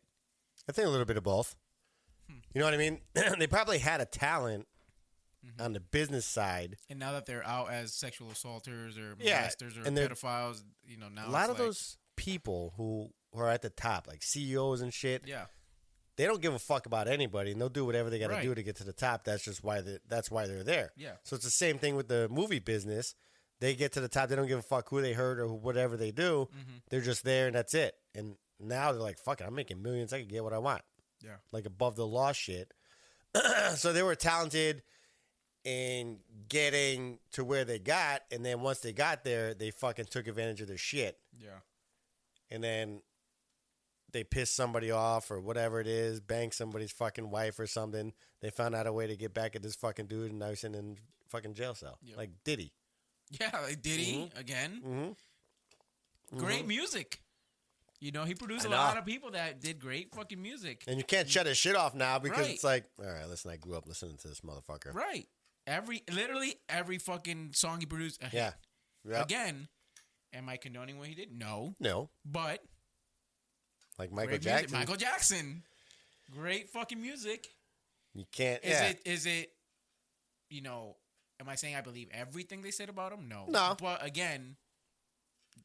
I think a little bit of both. You know what I mean? They probably had a talent on the business side. And now that they're out as sexual assaulters or Yeah, molesters or and they're- pedophiles, now A lot it's of those people who are at the top, like CEOs and shit, yeah, they don't give a fuck about anybody, and they'll do whatever they got to Right. do to get to the top. That's just why that's why they're there. Yeah. So it's the same thing with the movie business. They get to the top. They don't give a fuck who they hurt or whatever they do. They're just there, and that's it. And now they're like, fuck it, I'm making millions. I can get what I want. yeah, Like above the law shit. So they were talented in getting to where they got, and then once they got there, they fucking took advantage of their shit. Yeah. And then they pissed somebody off or whatever it is, banged somebody's fucking wife or something. They found out a way to get back at this fucking dude, and now he's in fucking jail cell. Yep. Like Diddy. Yeah, like Diddy again. Mm-hmm. Great music. You know, he produced a I know. lot of people that did great fucking music. And you can't shut his shit off now because Right. it's like, all right, listen, I grew up listening to this motherfucker. Right. Literally every fucking song he produced. Yeah. Yep. Again, am I condoning what he did? No. No. But Like Michael great Jackson. music. Michael Jackson. Great fucking music. You can't. Is it, you know, am I saying I believe everything they said about him? No. No. But again,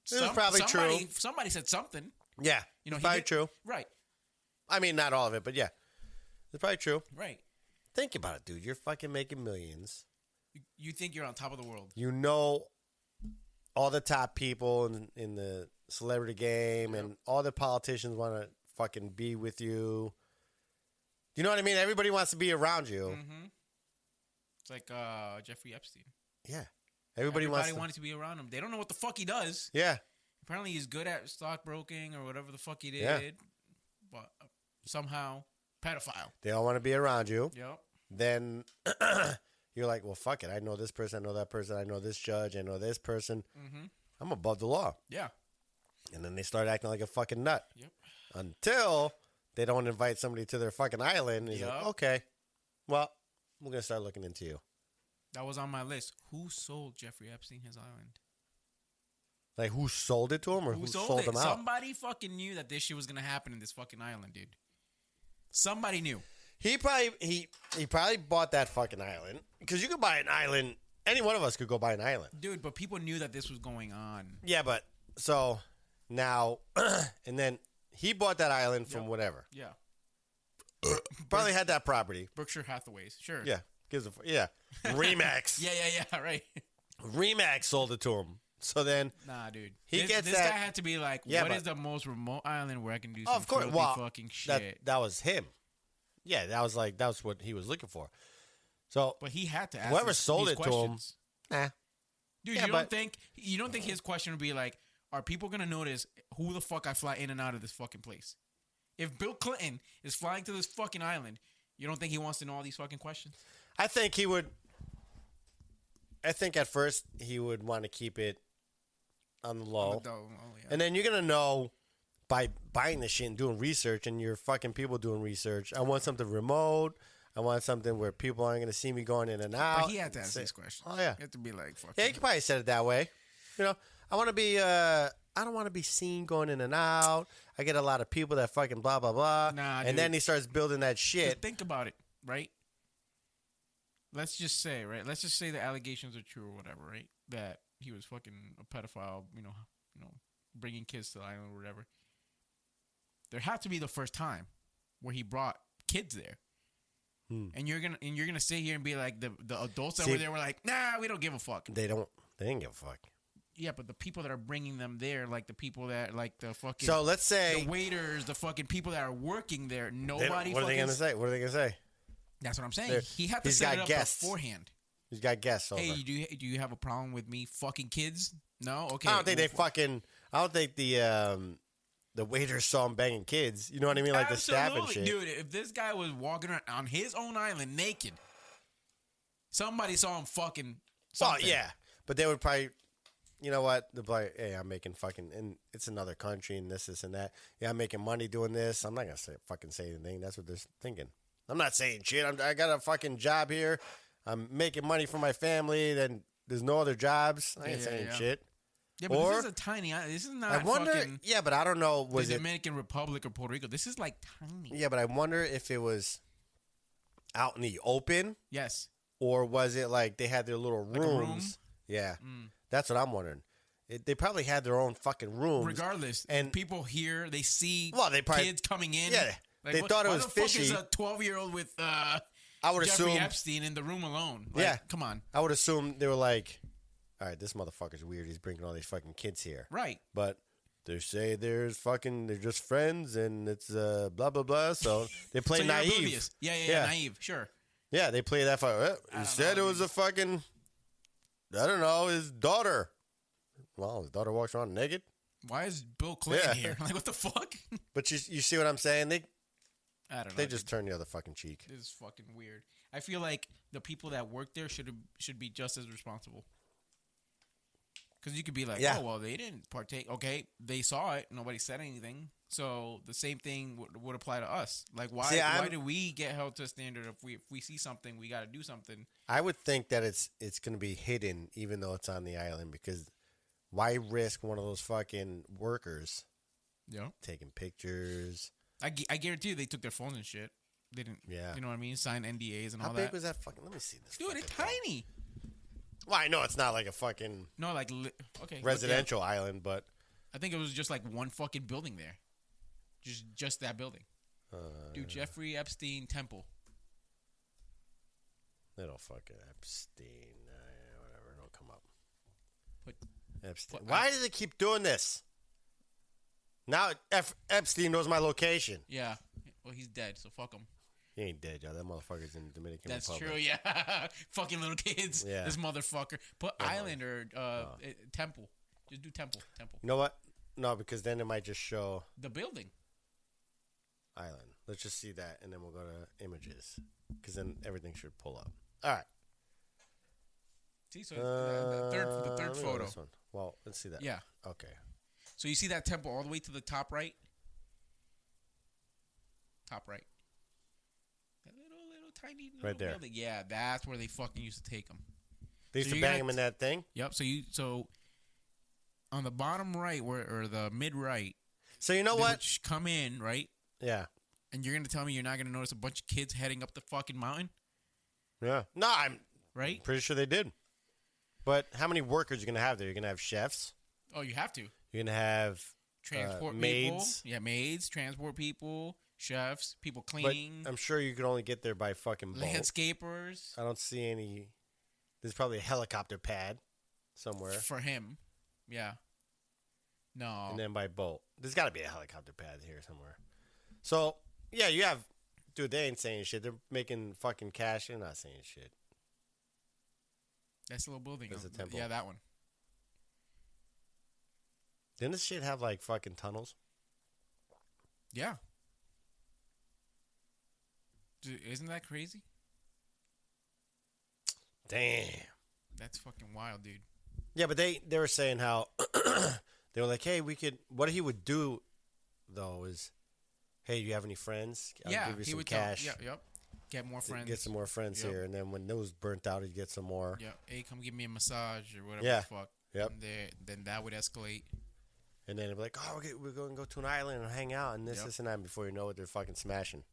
This is probably true. Somebody said something. Yeah. You know, it's probably true. Right. I mean, not all of it, but yeah. It's probably true. Right. Think about it, dude. You're fucking making millions. You think you're on top of the world. You know all the top people in the celebrity game, and all the politicians want to fucking be with you. You know what I mean? Everybody wants to be around you. Mm-hmm. It's like Jeffrey Epstein. Yeah. Everybody wanted to be around him. They don't know what the fuck he does. Yeah. Apparently he's good at stockbroking or whatever the fuck he did. Yeah. But somehow, pedophile. They all want to be around you. Yep. Then you're like, well, fuck it. I know this person. I know that person. I know this judge. I know this person. Mm-hmm. I'm above the law. Yeah. And then they start acting like a fucking nut. Yep. Until they don't invite somebody to their fucking island. And he's like, okay, well, we're going to start looking into you. That was on my list. Who sold Jeffrey Epstein his island? Like, who sold it to him or who sold it? him out? Somebody fucking knew that this shit was going to happen in this fucking island, dude. Somebody knew. He probably bought that fucking island. Because you could buy an island. Any one of us could go buy an island. Dude, but people knew that this was going on. Yeah, but so now, and then he bought that island from whatever. Yeah. Probably had that property. Berkshire Hathaway's. Sure. Yeah. Remax. Yeah, right. Remax sold it to him. So then, nah, dude. This guy had to be like, what is the most remote island where I can do some filthy fucking shit? That was him. Yeah, that was what he was looking for. So, but he had to ask whoever sold these it questions. to him, dude, yeah, you don't think his question would be like, are people gonna notice who the fuck I fly in and out of this fucking place? If Bill Clinton is flying to this fucking island, you don't think he wants to know all these fucking questions? I think he would. I think at first he would want to keep it on the low. Yeah. And then you're going to know by buying the shit and doing research, and you're fucking people doing research. I want something remote. I want something where people aren't going to see me going in and out. But he had to ask these questions. Oh, yeah. He had to be like, fucking. Yeah, he could probably said it that way. You know, I want to be, I don't want to be seen going in and out. I get a lot of people that fucking blah, blah, blah. Nah, and dude. then he starts building that shit. Just think about it, right? Let's just say the allegations are true or whatever, right? That he was fucking a pedophile, you know, bringing kids to the island or whatever. There had to be the first time where he brought kids there. And you're gonna sit here and be like the adults that were there were like, nah, we don't give a fuck. They didn't give a fuck. Yeah, but the people that are bringing them there, like the people that like the fucking So let's say the waiters, the fucking people that are working there, nobody. What are they gonna say? What are they gonna say? That's what I'm saying. He had to set it up beforehand. He's got guests over. Hey, do you have a problem with me fucking kids? No, okay. I don't think I don't think the waiters saw him banging kids. You know what I mean? Like the staff and shit. Dude, if this guy was walking around on his own island naked, somebody saw him fucking something. Oh, yeah. But they would probably, you know what? They'd be like, hey, I'm making fucking, and it's another country and this and that. Yeah, I'm making money doing this. I'm not going to fucking say anything. That's what they're thinking. I'm not saying shit. I got a fucking job here. I'm making money for my family. Then there's no other jobs. I ain't saying shit. Yeah, but this is a tiny island. This is not I wonder, fucking yeah, but I don't know. Was the it Dominican Republic or Puerto Rico? This is like tiny. Yeah, but I wonder if it was out in the open. Yes. Or was it like they had their little rooms? Like a room? Yeah. That's what I'm wondering. They probably had their own fucking rooms. Regardless. And people here, they see they probably, kids coming in. Yeah. Like, they thought it was fishy. Why the fuck is a 12-year-old with I would Jeffrey assume, Epstein in the room alone? Like, yeah. Come on. I would assume they were like, all right, this motherfucker's weird. He's bringing all these fucking kids here. Right. But they say they're just friends and it's blah, blah, blah. So they play naive. Yeah, naive. Sure. Yeah, they play that. He said it was a fucking, I don't know, his daughter. Well, his daughter walks around naked. Why is Bill Clinton here? Like, what the fuck? But you see what I'm saying? I don't know. They just turn the other fucking cheek. This is fucking weird. I feel like the people that work there should be just as responsible. Because you could be like, oh, well, they didn't partake. Okay, they saw it. Nobody said anything. So the same thing would apply to us. Like, why do we get held to a standard if we see something, we got to do something? I would think that it's going to be hidden even though it's on the island because why risk one of those fucking workers taking pictures? I guarantee you they took their phones and shit. They didn't, you know what I mean? Sign NDAs and all that. How big was that fucking, let me see this. Dude, it's tiny. Well, I know it's not like a fucking residential island, but I think it was just like one fucking building there. Just that building. Dude, Jeffrey Epstein Temple. Little fucking Epstein. Whatever, don't come up. Epstein. But why does it keep doing this? Now Epstein knows my location. Yeah. Well, he's dead, so fuck him. He ain't dead, y'all. That motherfucker's in the Dominican That's Republic. true, yeah. Fucking little kids. Yeah. This motherfucker. Put island or temple. Just do temple. You know what? No, because then it might just show the building. Island. Let's just see that, and then we'll go to images, because then everything should pull up. All right. See, so the third photo. This one. Well, let's see that. Yeah. Okay. So you see that temple all the way to the top right? Top right. That little tiny right there. building. Yeah, that's where they fucking used to take them. They used to bang them in that thing? Yep. So on the bottom right or the mid right. So you know what? Come in, right? Yeah. And you're going to tell me you're not going to notice a bunch of kids heading up the fucking mountain? Yeah. No, I'm pretty sure they did. But how many workers are you going to have there? You're going to have chefs? Oh, you have to. You're going to have transport maids. People. Yeah, maids, transport people, chefs, people cleaning. But I'm sure you could only get there by fucking boat. Landscapers. I don't see any. There's probably a helicopter pad somewhere. For him. Yeah. No. And then by boat. There's got to be a helicopter pad here somewhere. So, yeah, you have. Dude, they ain't saying shit. They're making fucking cash. They're not saying shit. That's a little building. That's a temple. Yeah, that one. Didn't this shit have like fucking tunnels? Yeah. Dude, isn't that crazy? Damn. That's fucking wild, dude. Yeah, but they were saying how they were like, hey, we could. What he would do, though, is, hey, do you have any friends? I'll give you some cash. Yep. Get more friends. Get some more friends here, and then when those burnt out, he'd get some more. Yeah. Hey, come give me a massage or whatever the fuck. Yep. And then that would escalate. And then it'd be like, oh, we're going to go to an island and hang out and this and that. And before you know it, they're fucking smashing.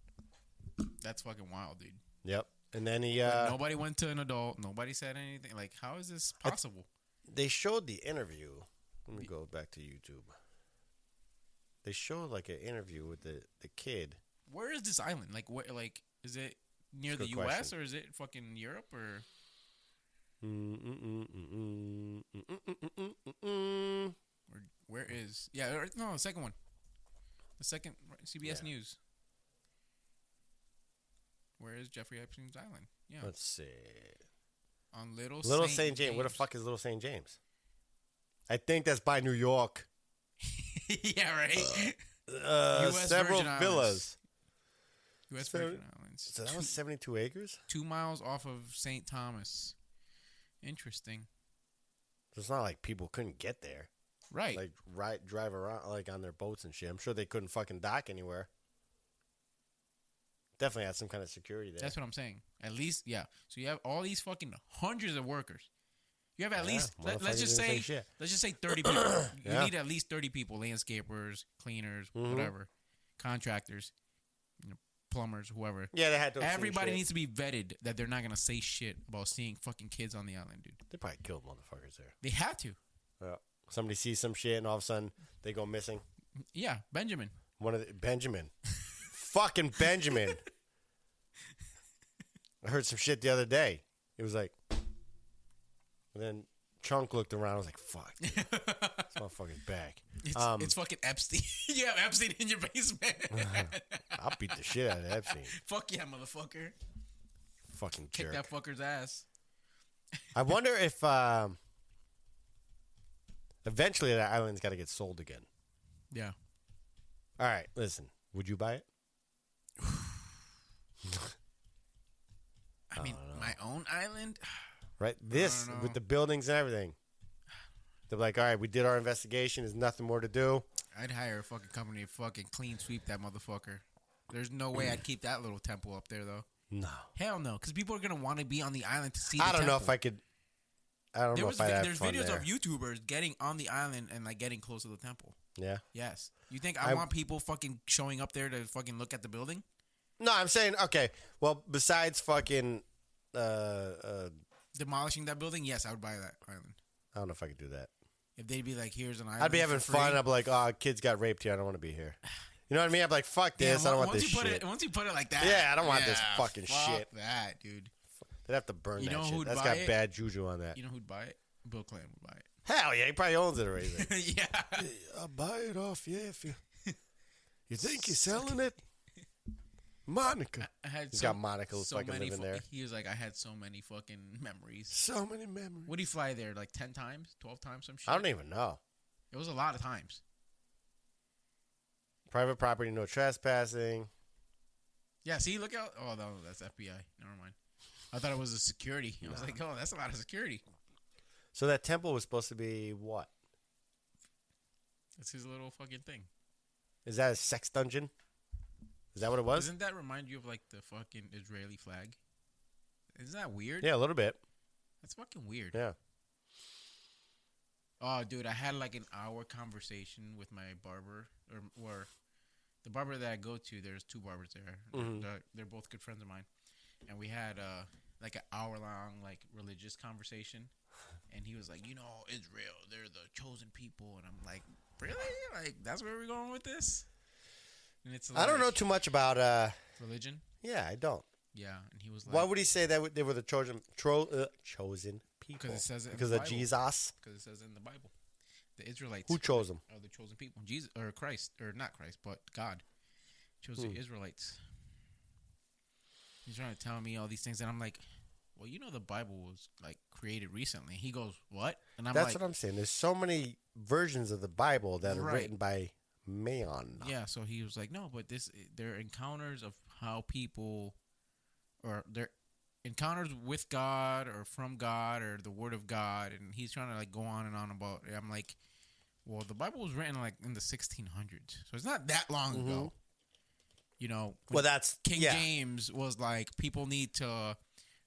That's fucking wild, dude. Yep. And then he... nobody went to an adult. Nobody said anything. Like, how is this possible? They showed the interview. Let me go back to YouTube. They showed, like, an interview with the kid. Where is this island? Like, what? Like, is it near the U.S. or is it fucking Europe or... Or where is... Yeah, no, the second one. The second CBS News. Where is Jeffrey Epstein's island? Yeah. Let's see. On Little St. James. Where the fuck is Little St. James? I think that's by New York. Yeah, right. Several villas. U.S. Virgin Islands. So that was 72 acres? 2 miles off of St. Thomas. Interesting. It's not like people couldn't get there. Right. Like, drive around, like, on their boats and shit. I'm sure they couldn't fucking dock anywhere. Definitely had some kind of security there. That's what I'm saying. At least, yeah. So you have all these fucking hundreds of workers. You have at least, let's just say 30 people. You need at least 30 people. Landscapers, cleaners, whatever. Contractors, plumbers, whoever. Yeah, they had to. Everybody needs to be vetted that they're not going to say shit about seeing fucking kids on the island, dude. They probably killed motherfuckers there. They have to. Yeah. Somebody sees some shit and all of a sudden they go missing. Yeah, Benjamin. Benjamin. Fucking Benjamin. I heard some shit the other day. It was like, and then Chunk looked around. I was like, fuck. Dude. This motherfucker's back. It's fucking Epstein. You have Epstein in your basement. I'll beat the shit out of Epstein. Fuck yeah, motherfucker. Fucking Kick jerk. that fucker's ass. I wonder if eventually that island's got to get sold again. Yeah. All right, listen. Would you buy it? I mean, my own island? Right? This, know. with the buildings and everything. They're like, all right, we did our investigation. There's nothing more to do. I'd hire a fucking company to fucking clean sweep that motherfucker. There's no way I'd keep that little temple up there, though. No. Hell no, because people are going to want to be on the island to see the I don't know temple. if I could. I don't know if I'd have There's fun videos there. of YouTubers getting on the island and like getting close to the temple. Yeah. Yes. You think I want people fucking showing up there to fucking look at the building? No, I'm saying, okay, well, besides fucking, Demolishing that building? Yes, I would buy that island. I don't know if I could do that. If they'd be like, here's an island. I'd be having for free. fun. I'd be like, oh, kids got raped here. I don't want to be here. You know what I mean? I'd be like, fuck this. I don't want this shit. Once you put it like that. Yeah, I don't want this fucking fuck shit. that, dude. They'd have to burn You that know shit. who'd That's buy got it? bad juju on that. You know who'd buy it? Bill Clinton would buy it. Hell yeah, he probably owns it already. Yeah. Hey, I'll buy it off you if you. You think you're selling it? Monica. He's got Monica who's fucking living there. He was like, I had so many fucking memories. So many memories. Would he fly there like 10 times, 12 times, some shit? I don't even know. It was a lot of times. Private property, no trespassing. Yeah, see, look out. Oh, no, that's FBI. Never mind. I thought it was a security. I was like, oh, that's a lot of security. So that temple was supposed to be what? That's his little fucking thing. Is that a sex dungeon? Is that what it was? Doesn't that remind you of like the fucking Israeli flag? Isn't that weird? Yeah, a little bit. That's fucking weird. Yeah. Oh, dude, I had like an hour conversation with my barber, or the barber that I go to. There's two barbers there. Mm-hmm. They're both good friends of mine, and we had like an hour long like religious conversation. And he was like, you know, Israel, they're the chosen people, and I'm like, really? Like that's where we're going with this? And it's like, I don't know too much about religion. Yeah, I don't. Yeah, and he was like, Why would he say that they were the chosen people? Because it says it in because the of Bible. Jesus. Because it says in the Bible, the Israelites. Who chose them? Are the chosen people? Jesus or Christ or not Christ, but God chose the Israelites. He's trying to tell me all these things, and I'm like, well, you know, the Bible was like created recently. He goes, what? And I'm That's like, what I'm saying. There's so many versions of the Bible that are Right. written by man. yeah. So he was like, no, but they're encounters of how people, or they're encounters with God or from God or the Word of God, and he's trying to like go on and on about it. I'm like, well, the Bible was written like in the 1600s, so it's not that long ago. You know, Well, that's King yeah. James was like, people need to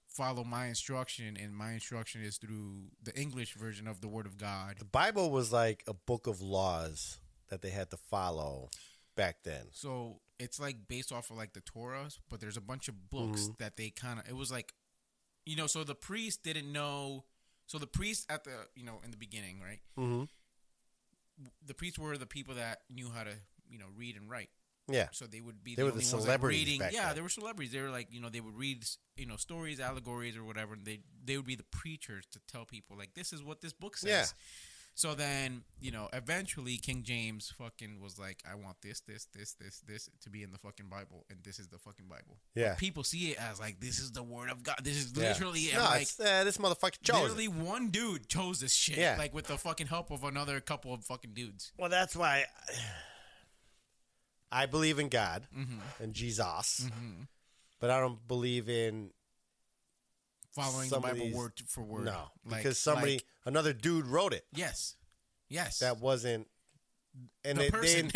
follow my instruction, and my instruction is through the English version of the Word of God. The Bible was like a book of laws that they had to follow back then. So it's like based off of like the Torah, but there's a bunch of books that they kind of, it was like, you know, so the priest didn't know. So the priest at the, you know, in the beginning, right? Mm-hmm. The priests were the people that knew how to, you know, read and write. Yeah. So they would be They the were the only ones celebrities reading. back Yeah, then. they were celebrities. They were like, you know, they would read, you know, stories, allegories, or whatever, and they would be the preachers to tell people like, this is what this book says. Yeah. So then, you know, eventually King James fucking was like, I want this to be in the fucking Bible, and this is the fucking Bible. Yeah. But people see it as like, this is the Word of God. This is Yeah. literally it. No, Like, it's, this motherfucker chose literally it. one dude chose this shit. Yeah. Like with the fucking help of another couple of fucking dudes. Well, that's why I believe in God and Jesus, but I don't believe in Following some the of Bible these- word for word. No, Like- because somebody, like- another dude wrote it. Yes. Yes. That wasn't, and the they person.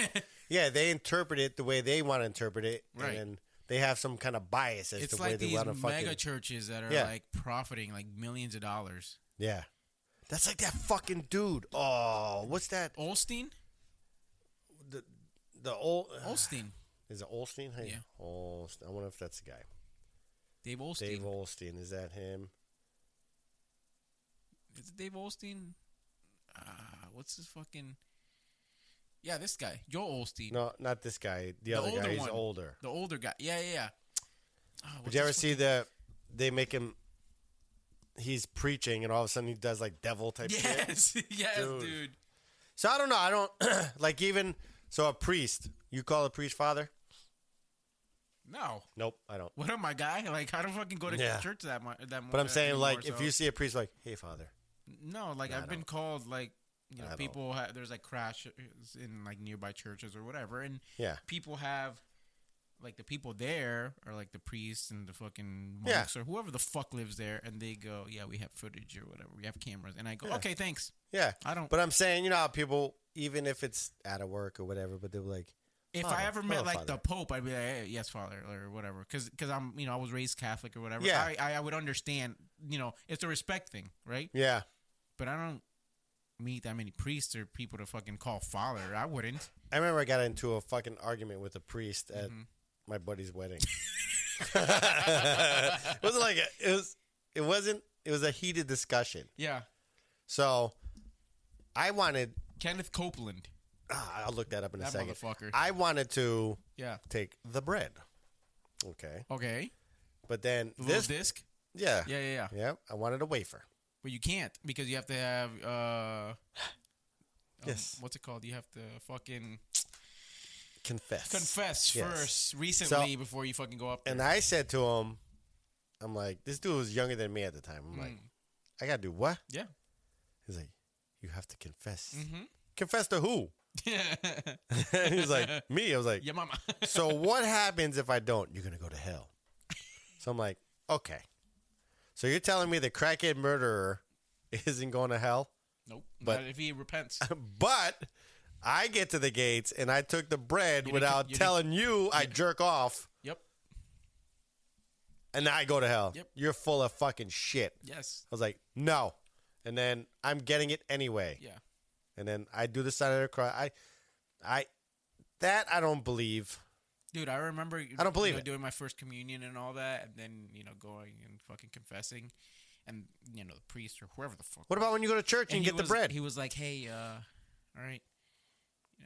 they interpret it the way they want to interpret it, Right. and then they have some kind of bias as It's to where like they these want to mega fucking. churches that are Yeah. like profiting like millions of dollars. Yeah, that's like that fucking dude. Oh, what's that? Olstein? The old Olstein. is it Olstein? Hey, Yeah. Olstein. I wonder if that's the guy. Dave Olstein. Dave Olstein, is that him? Is it Dave Olstein? What's his fucking... Yeah, this guy. Joel Olstein. No, not this guy. The other older guy. He's one. older. The older guy. Yeah. Did you ever see they make him? He's preaching, and all of a sudden he does like devil type shit. Yes. Yes, Dude. dude. So I don't know. I don't like even so a priest. You call a priest father? No. Nope, I don't. What am I, guy? Like, I don't fucking go to church that much. But I'm saying, anymore, like, if you see a priest, like, hey, Father. No, like, I've been called, like, you know, people there's like crashes in like nearby churches or whatever, and people have like the people there are like the priests and the fucking monks or whoever the fuck lives there, and they go, yeah, we have footage or whatever, we have cameras, and I go, okay, thanks. Yeah, I don't. But I'm saying, you know, how people, even if it's out of work or whatever, but they're like, if I ever met like the Pope, I'd be like, hey, yes, Father, or whatever, because I'm, you know, I was raised Catholic or whatever. Yeah, I would understand. You know, it's a respect thing, right? Yeah, but I don't meet that many priests or people to fucking call Father. I wouldn't. I remember I got into a fucking argument with a priest at my buddy's wedding. It was a heated discussion. Yeah. So I wanted Kenneth Copeland. I'll look that up in a second. Motherfucker. I wanted to take the bread. Okay. But then this disc? Yeah. Yeah. I wanted a wafer. But you can't because you have to have yes. What's it called? You have to fucking confess first recently before you fucking go up there. And I said to him, I'm like, this dude was younger than me at the time. I'm like, I gotta do what? Yeah. He's like, you have to confess. Mm-hmm. Confess to who? And he's like, me. I was like, your mama. So what happens if I don't? You're gonna go to hell. So I'm like, okay. So you're telling me the crackhead murderer isn't going to hell? Nope. But not if he repents. But I get to the gates and I took the bread without telling you I jerk off. Yep. And I go to hell. Yep. You're full of fucking shit. Yes. I was like, no. And then I'm getting it anyway. Yeah. And then I do the sign of the cross. I don't believe. Dude, I remember I don't believe it. Doing my first communion and all that, and then, you know, going and fucking confessing, and, you know, the priest or whoever the fuck. What about when you go to church and get the bread? He was like, hey, all right, you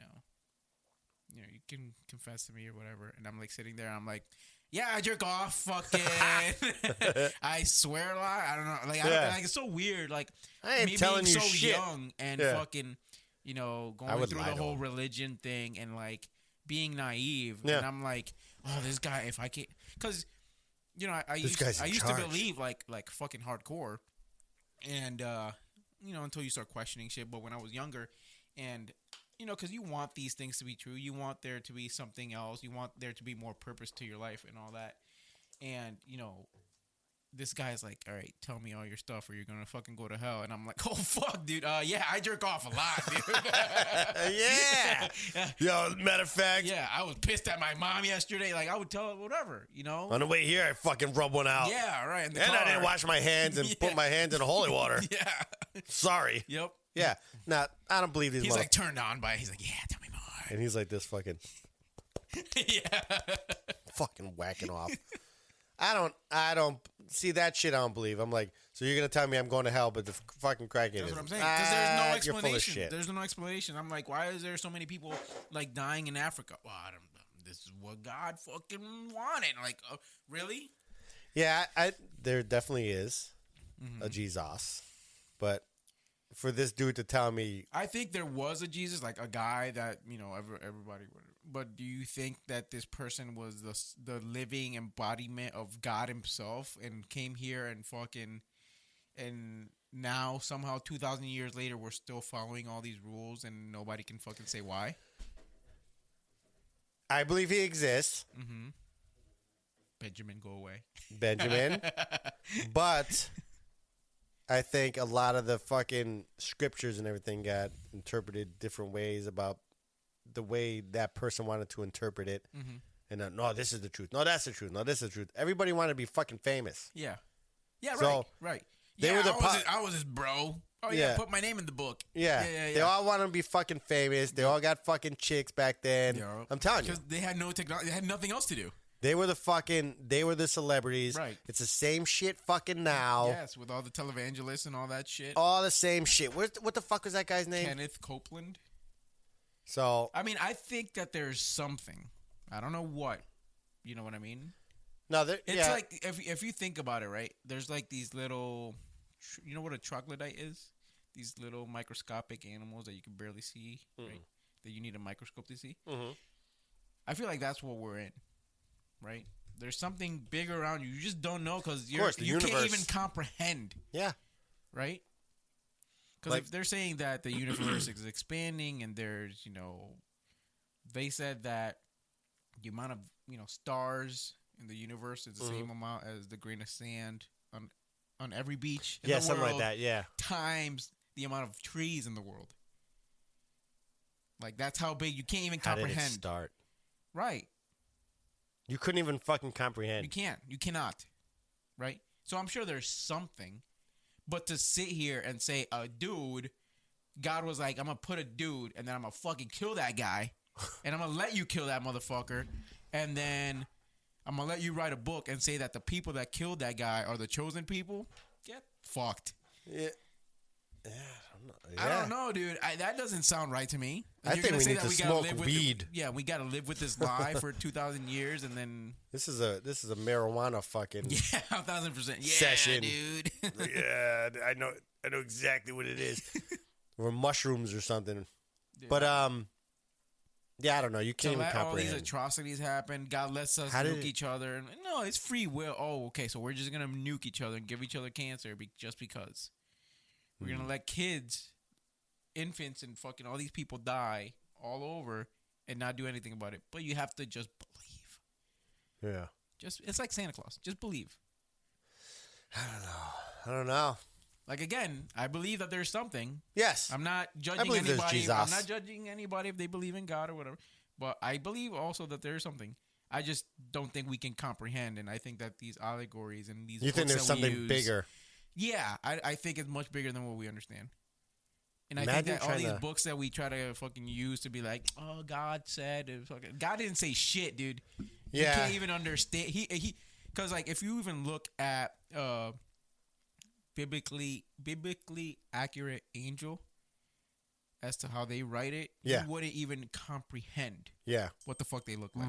know, you can confess to me or whatever. And I'm like sitting there, and I'm like, yeah, I jerk off, fucking. I swear a lot. I don't know. Like, like, it's so weird. Like, I ain't me telling being you so shit. young and fucking, you know, going through the whole religion thing and, like, being naive, and I'm like, oh, this guy, if I can't, because, you know, I used to believe like fucking hardcore, and you know, until you start questioning shit. But when I was younger, and you know, because you want these things to be true, you want there to be something else, you want there to be more purpose to your life and all that, and you know, this guy's like, all right, tell me all your stuff or you're gonna fucking go to hell. And I'm like, oh fuck, dude. Yeah, I jerk off a lot, dude. Yeah. Yo, matter of fact. Yeah, I was pissed at my mom yesterday. Like, I would tell her whatever, you know. On the way here, I fucking rubbed one out. Yeah, right. And I didn't wash my hands and put my hands in the holy water. Yeah. Sorry. Yep. Yeah. Now, I don't believe these. He's like turned on by it. He's like, yeah, tell me more. And he's like this fucking. Yeah. Fucking whacking off. I don't see that shit. I don't believe. I'm like, so you're gonna tell me I'm going to hell, but the fucking crackhead. That's what I'm saying. Because there's no explanation. You're full of shit. There's no explanation. I'm like, why is there so many people like dying in Africa? Well, I don't know. This is what God fucking wanted. Like, really? Yeah, there definitely is a Jesus, but for this dude to tell me, I think there was a Jesus, like a guy that, you know, everybody would. But do you think that this person was the living embodiment of God himself and came here and fucking, and now somehow 2,000 years later we're still following all these rules and nobody can fucking say why? I believe he exists. Mm-hmm. Benjamin, go away. Benjamin. But I think a lot of the fucking scriptures and everything got interpreted different ways about the way that person wanted to interpret it. Mm-hmm. And no, this is the truth. No, that's the truth. No, this is the truth. Everybody wanted to be fucking famous. Yeah. Yeah, so right. They were I was his bro. Oh, yeah, put my name in the book. Yeah. They all wanted to be fucking famous. They all got fucking chicks back then. Yeah. I'm telling you. Because they had no technology. They had nothing else to do. They were the celebrities. Right. It's the same shit fucking now. Yes, with all the televangelists and all that shit. All the same shit. What the fuck was that guy's name? Kenneth Copeland. So, I mean, I think that there's something. I don't know what. You know what I mean? No, it's like if you think about it, right? There's like these little, you know what a troglodyte is? These little microscopic animals that you can barely see, right? That you need a microscope to see. Mm-hmm. I feel like that's what we're in right? There's something bigger around you. You just don't know because you universe. can't even comprehend. Yeah. Right? Because if they're saying that the universe is expanding and there's, they said that the amount of, stars in the universe is the same amount as the grain of sand on every beach in the something world, like that, yeah. times the amount of trees in the world. Like, that's how big. You can't even How comprehend. did it start? Right. You couldn't even fucking comprehend. You can't. You cannot. Right? So I'm sure there's something. But to sit here and say a dude, God was like, I'm going to put a dude and then I'm going to fucking kill that guy. And I'm going to let you kill that motherfucker. And then I'm going to let you write a book and say that the people that killed that guy are the chosen people. Get fucked. Yeah. I don't know, dude. That doesn't sound right to me. I think we need to smoke weed. We got to live with this lie for 2,000 years, and then this is a marijuana fucking 1,000%. Yeah, session, dude. Yeah, I know exactly what it is, or mushrooms or something. Dude. But yeah, I don't know. You can't even comprehend. All these atrocities happen. God lets us nuke each other. No, it's free will. Oh, okay. So we're just gonna nuke each other and give each other cancer just because. We're going to let kids, infants, and fucking all these people die all over and not do anything about it. But you have to just believe. Yeah. It's like Santa Claus. Just believe. I don't know. Like, again, I believe that there's something. Yes. I'm not judging anybody. I'm not judging anybody if they believe in God or whatever. But I believe also that there's something. I just don't think we can comprehend. And I think that these allegories and these You think there's something bigger? Yeah, I think it's much bigger than what we understand. And I think that all these books that we try to fucking use to be like, oh, God said, God didn't say shit, dude. Yeah. You can't even understand. Because like if you even look at biblically accurate angel as to how they write it, you wouldn't even comprehend. What the fuck they look like.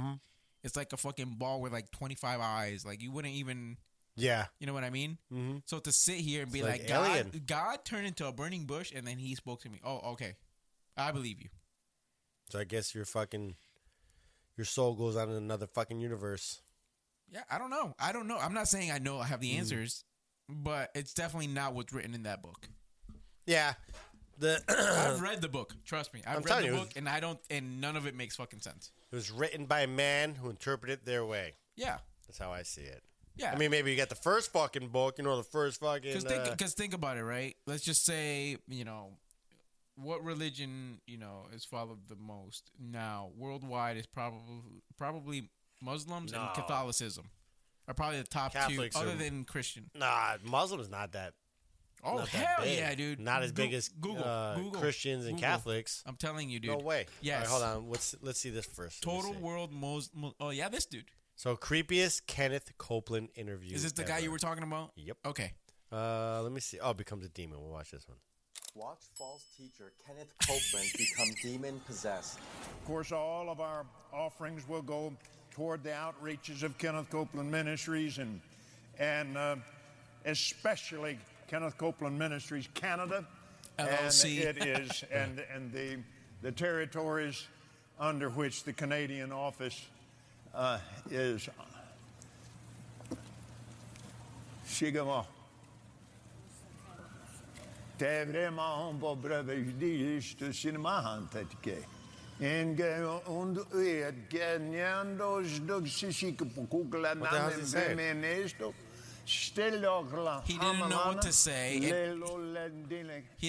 It's like a fucking ball with like 25 eyes. Like you wouldn't even. Yeah. You know what I mean? Mm-hmm. So to sit here and be like God turned into a burning bush and then he spoke to me. Oh, okay. I believe you. So I guess your soul goes on in another fucking universe. Yeah, I don't know. I'm not saying I have the answers, but it's definitely not what's written in that book. Yeah. I've read the book. Trust me. I've read the book and none of it makes fucking sense. It was written by a man who interpreted it their way. Yeah. That's how I see it. Yeah. I mean, maybe you got the first fucking book, the first fucking... Because think about it, right? Let's just say, what religion, is followed the most now worldwide is probably Muslims and Catholicism are probably the top Catholics two, other than Christian. Nah, Muslims not that. Oh, not hell that yeah, dude. Not as big as Google. Christians and Catholics. I'm telling you, dude. No way. Yes. All right, hold on. Let's see this first. Total world most... Oh, yeah, this dude. So, creepiest Kenneth Copeland interview. Is this the guy you were talking about? Yep. Okay. Let me see. Oh, becomes a demon. We'll watch this one. Watch false teacher Kenneth Copeland become demon-possessed. Of course, all of our offerings will go toward the outreaches of Kenneth Copeland Ministries and especially Kenneth Copeland Ministries Canada. LLC. And it is, and the territories under which the Canadian office is Chigama. C'est vraiment pas prevedibile to cinema que en und ganhando os doxico kukla na menesto. He didn't know what to say. He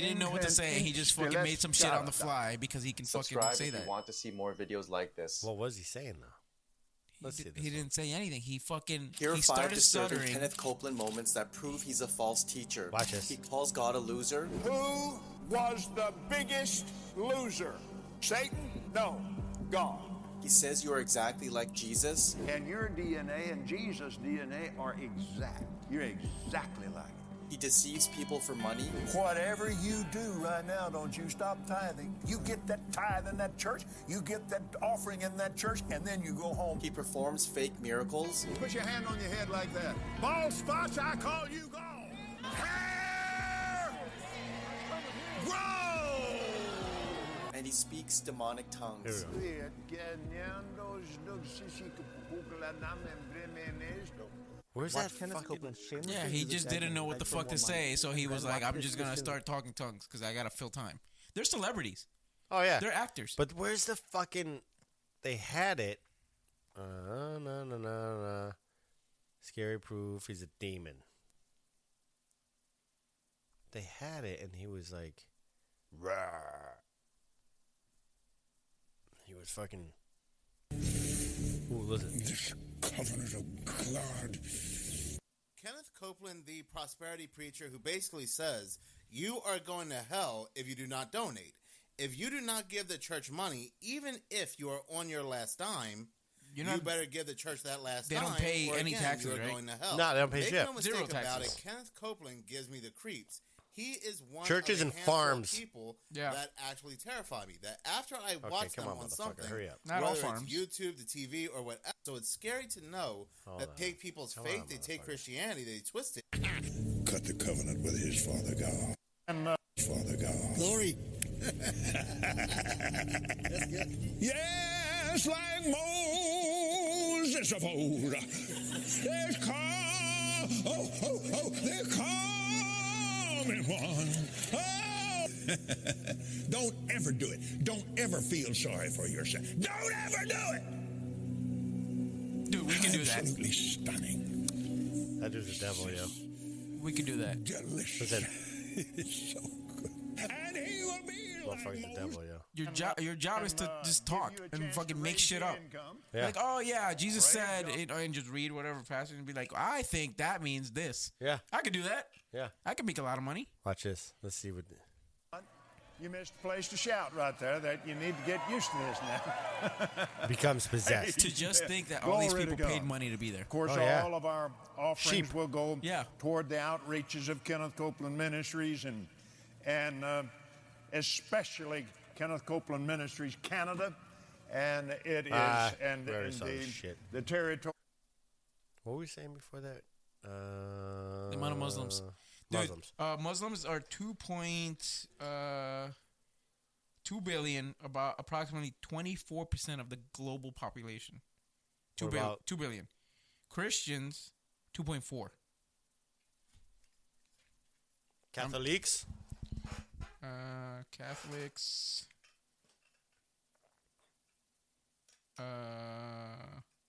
didn't know what to say. He just fucking made some shit on the fly because he can fucking say if that. You want to see more videos like this. What was he saying though? He didn't say anything. He Here are 5 started disturbing stuttering. Kenneth Copeland moments that prove he's a false teacher. Watch this. He calls God a loser. Who was the biggest loser? Satan? No, God. He says you are exactly like Jesus. And your DNA and Jesus' DNA are exact. You're exactly like it. He deceives people for money. Whatever you do right now, don't you stop tithing. You get that tithe in that church, you get that offering in that church, and then you go home. He performs fake miracles. Put your hand on your head like that. Bald spots, I call you gone. Hair! Grow! And and he speaks demonic tongues. Here we go. Where's that fucking... Yeah, he just didn't know what the fuck to say, so he was like, I'm just going to start talking tongues because I got to fill time. They're celebrities. Oh, yeah. They're actors. But where's the fucking... They had it. No. Scary proof. He's a demon. They had it, and he was like... Rawr. He was fucking... Ooh, listen. This covenant of God. Kenneth Copeland, the prosperity preacher, who basically says, you are going to hell if you do not donate. If you do not give the church money, even if you are on your last dime, you better give the church that last dime. They don't pay any taxes, you are right? going to hell. No, they don't pay shit. Make no mistake Zero about taxes. it, Kenneth Copeland gives me the creeps. He is one Churches of a and handful farms. of people Yeah. that actually terrify me. That after I watch them on something, hurry up. Not all whether farms. it's YouTube, the TV, or whatever. So it's scary to know that take people's faith, they take Christianity, they twist it. Cut the covenant with his Father God. And Father God. Glory. That's good. Yes, like Moses of old. There's they're coming one. Oh. Don't ever do it. Don't ever feel sorry for yourself. Don't ever do it. Dude, we can do that. Absolutely stunning. That dude's the devil, yo. We can do that. Delicious. Listen. It's so good. And he will be Motherfucker's the devil, yo. Your job is to just talk give you a and chance fucking to make raise shit your up. income. Yeah. Like, oh yeah, Jesus said, Right. and just read whatever passage and be like, I think that means this. Yeah. I could do that. Yeah. I could make a lot of money. Watch this. Let's see what... You missed a place to shout right there that you need to get used to this now. Becomes possessed. To just think that all these Glory to people paid God. money to be there. Of course, Oh, yeah. all of our offerings Sheep. will go Yeah. toward the outreaches of Kenneth Copeland Ministries and especially Kenneth Copeland Ministries Canada, and it is and we already saw this the, shit. the territory. What were we saying before that? The amount of Muslims. Dude, Muslims. Muslims are 2 billion, about approximately 24% of the global population. What about- 2 billion. Christians, 2.4. Catholics? Catholics,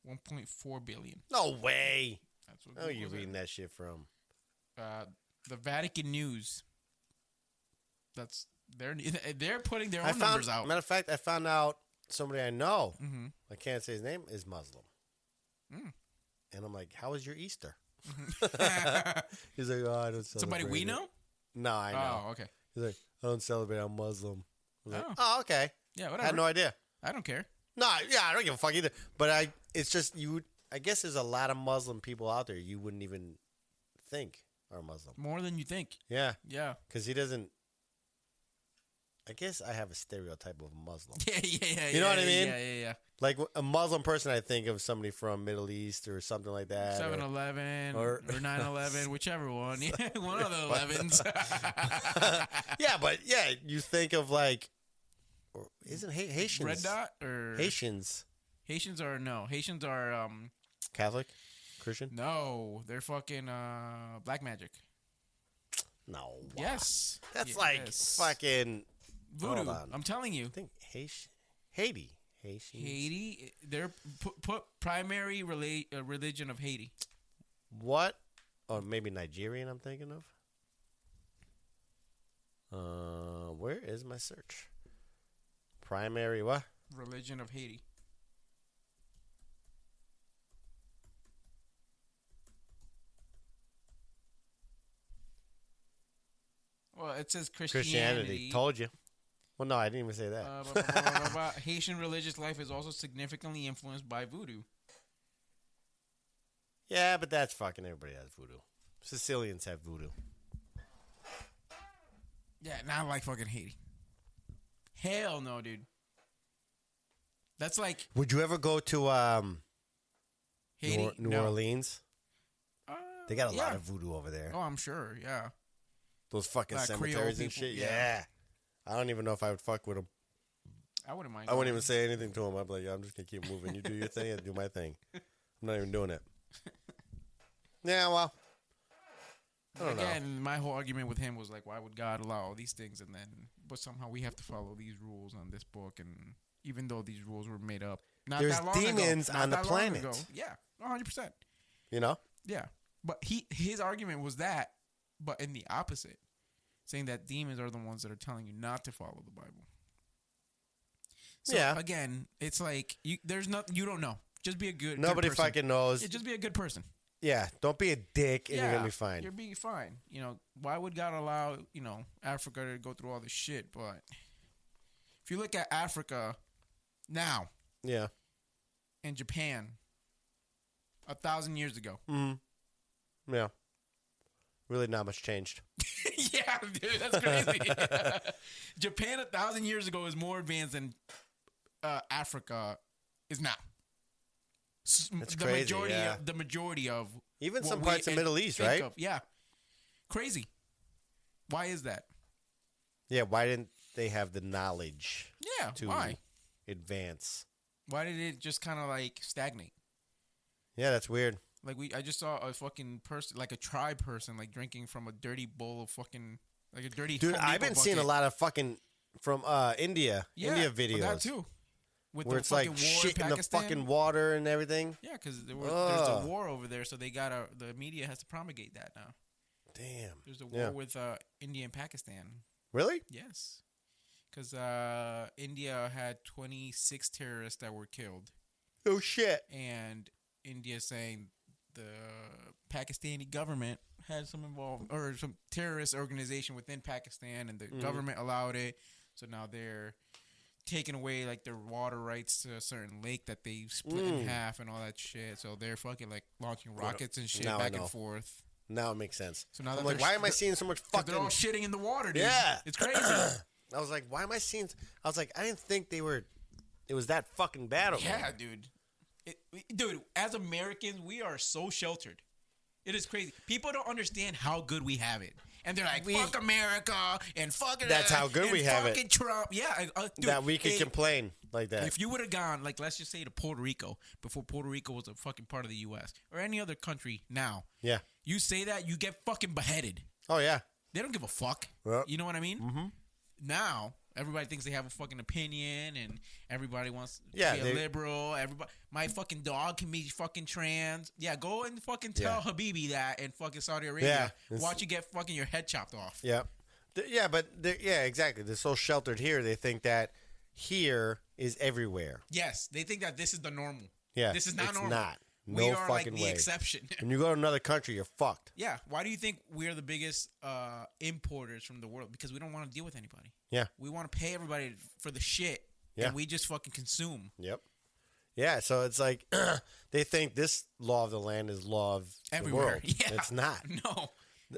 1.4 billion. No way. That's what Oh, you Google said. reading that shit from? The Vatican News. They're putting their own I found, numbers out. matter of fact, I found out somebody I know, Mhm. I can't say his name, is Muslim. Mm. And I'm like, how was your Easter? He's like, oh, I don't celebrate Somebody we it." know? No, I know. Oh, okay. He's like, I don't celebrate, I'm Muslim. I was like, Oh. oh, okay. Yeah, I whatever. had no idea. I don't care. No, yeah, I don't give a fuck either. But it's just, I guess there's a lot of Muslim people out there you wouldn't even think are Muslim. More than you think. Yeah, Yeah. because he doesn't, I guess I have a stereotype of Muslim. Yeah. You know what I mean? Yeah. Like a Muslim person, I think of somebody from Middle East or something like that. 7-Eleven or- or 9/11, whichever one. Yeah, one of the 11s. Yeah, but yeah, you think of like, or isn't Haitians? Red Dot or Haitians. Haitians are no. Haitians are Catholic? Christian? no. They're fucking black magic. No. Yes. That's like Yes. fucking voodoo. hold on. I'm telling you. I think Haiti. Haitians. Haiti. They're put primary religion of Haiti. What? Or maybe Nigerian I'm thinking of. Where is my search? Primary what? Religion of Haiti. Well, it says Christianity. Told you. Well, no, I didn't even say that. Haitian religious life is also significantly influenced by voodoo. Yeah, but that's fucking everybody has voodoo. Sicilians have voodoo. Yeah, not like fucking Haiti. Hell no, dude. That's like Would you ever go to Haiti. New No. Orleans? They got a yeah. lot of voodoo over there. Oh, I'm sure. Yeah. Those fucking Creole cemeteries and people, shit. yeah. Yeah. I don't even know if I would fuck with them. I wouldn't mind. I wouldn't even say anything to him. I'd be like, I'm just going to keep moving. You do your thing, I do my thing. I'm not even doing it. Yeah, well. I don't know. Again, my whole argument with him was like, why would God allow all these things, and then, but somehow we have to follow these rules on this book, and even though these rules were made up, not There's that long demons ago, on not the that long planet. ago. Yeah, 100%. You know? Yeah, but his argument was that, but in the opposite, saying that demons are the ones that are telling you not to follow the Bible. So, Yeah. Again, it's like you don't know. Just be a good. Nobody good person. fucking knows. Yeah, just be a good person. Yeah, don't be a dick and you're going to be fine. You're being fine. You know, why would God allow, Africa to go through all this shit? But if you look at Africa now Yeah. and Japan 1,000 years ago. Mm-hmm. Yeah. Really not much changed. Yeah, dude, that's crazy. Japan 1,000 years ago is more advanced than Africa is now. That's crazy, yeah. The majority of Even what some we parts of the Middle East, think right? of. Yeah, crazy. Why is that? Yeah, why didn't they have the knowledge Yeah, to why? advance? Why did it just kind of like stagnate? Yeah, that's weird. Like I just saw a fucking person, like a tribe person, like drinking from a dirty bowl of fucking, like a dirty. Dude, Home I've Depot been seeing a bucket. lot of fucking from India videos. That too. With where the it's like fucking war shit in the Pakistan. fucking water and everything. Yeah, because there's a war over there, so they the media has to promulgate that now. Damn. There's a war with India and Pakistan. Really? Yes, because India had 26 terrorists that were killed. Oh shit. And India saying the Pakistani government had some involved or some terrorist organization within Pakistan, and the government allowed it. So now they're taking away like their water rights to a certain lake that they split in half and all that shit. So they're fucking like launching rockets and shit Now back and forth. Now it makes sense. So now I'm that like, why am I seeing so much fucking? They're all shitting in the water, dude. Yeah, it's crazy. I was like, why am I seeing? I was like, I didn't think they were. It was that fucking bad over Yeah, there. dude. Dude, as Americans, we are so sheltered. It is crazy. People don't understand how good we have it. And they're like, fuck America and fuck it. That's how good we have it. Fucking Trump. Yeah. Dude, that we can complain like that. If you would have gone, like, let's just say to Puerto Rico, before Puerto Rico was a fucking part of the U.S., or any other country now, yeah. You say that, you get fucking beheaded. Oh, yeah. They don't give a fuck. Well, you know what I mean? Mm-hmm. Now, everybody thinks they have a fucking opinion, and everybody wants to be a liberal. Everybody, my fucking dog can be fucking trans. Yeah, go and fucking tell Habibi that in fucking Saudi Arabia. Watch you get fucking your head chopped off. Yeah. Exactly. They're so sheltered here, they think that here is everywhere. Yes, they think that this is the normal. Yeah. This is not normal. It's not. We No are fucking like the way. exception. When you go to another country, you're fucked. Yeah. Why do you think we're the biggest importers from the world? Because we don't want to deal with anybody. Yeah. We want to pay everybody for the shit. Yeah. And we just fucking consume. Yep. Yeah, so it's like they think this law of the land is law of everywhere. The world. Yeah. It's not. No.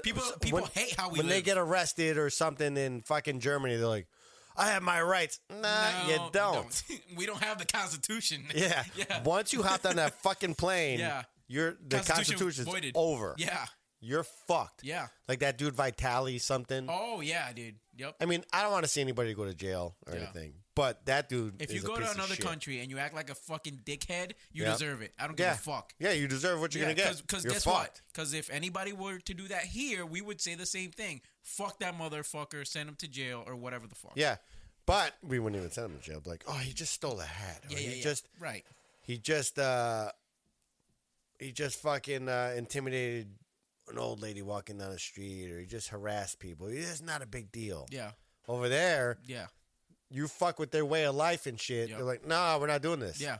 People hate how we when live. they get arrested or something in fucking Germany, they're like, I have my rights. Nah, you don't. We don't have the Constitution. Yeah. Once you hopped on that fucking plane, the Constitution's voided. over. Yeah. You're fucked. Yeah. Like that dude Vitali something. Oh, yeah, dude. Yep. I mean, I don't want to see anybody go to jail or anything. But that dude if is you go a piece to another of shit. country and you act like a fucking dickhead, you deserve it. I don't give a fuck. Yeah, you deserve what you're going to get. Because you're guess fucked. what? Because if anybody were to do that here, we would say the same thing. Fuck that motherfucker, send him to jail or whatever the fuck. Yeah. But we wouldn't even send him to jail. Be like, oh, he just stole a hat. Or He just fucking intimidated an old lady walking down the street, or he just harassed people. It's not a big deal. Yeah. Over there, you fuck with their way of life and shit. Yep. They're like, nah, we're not doing this. Yeah.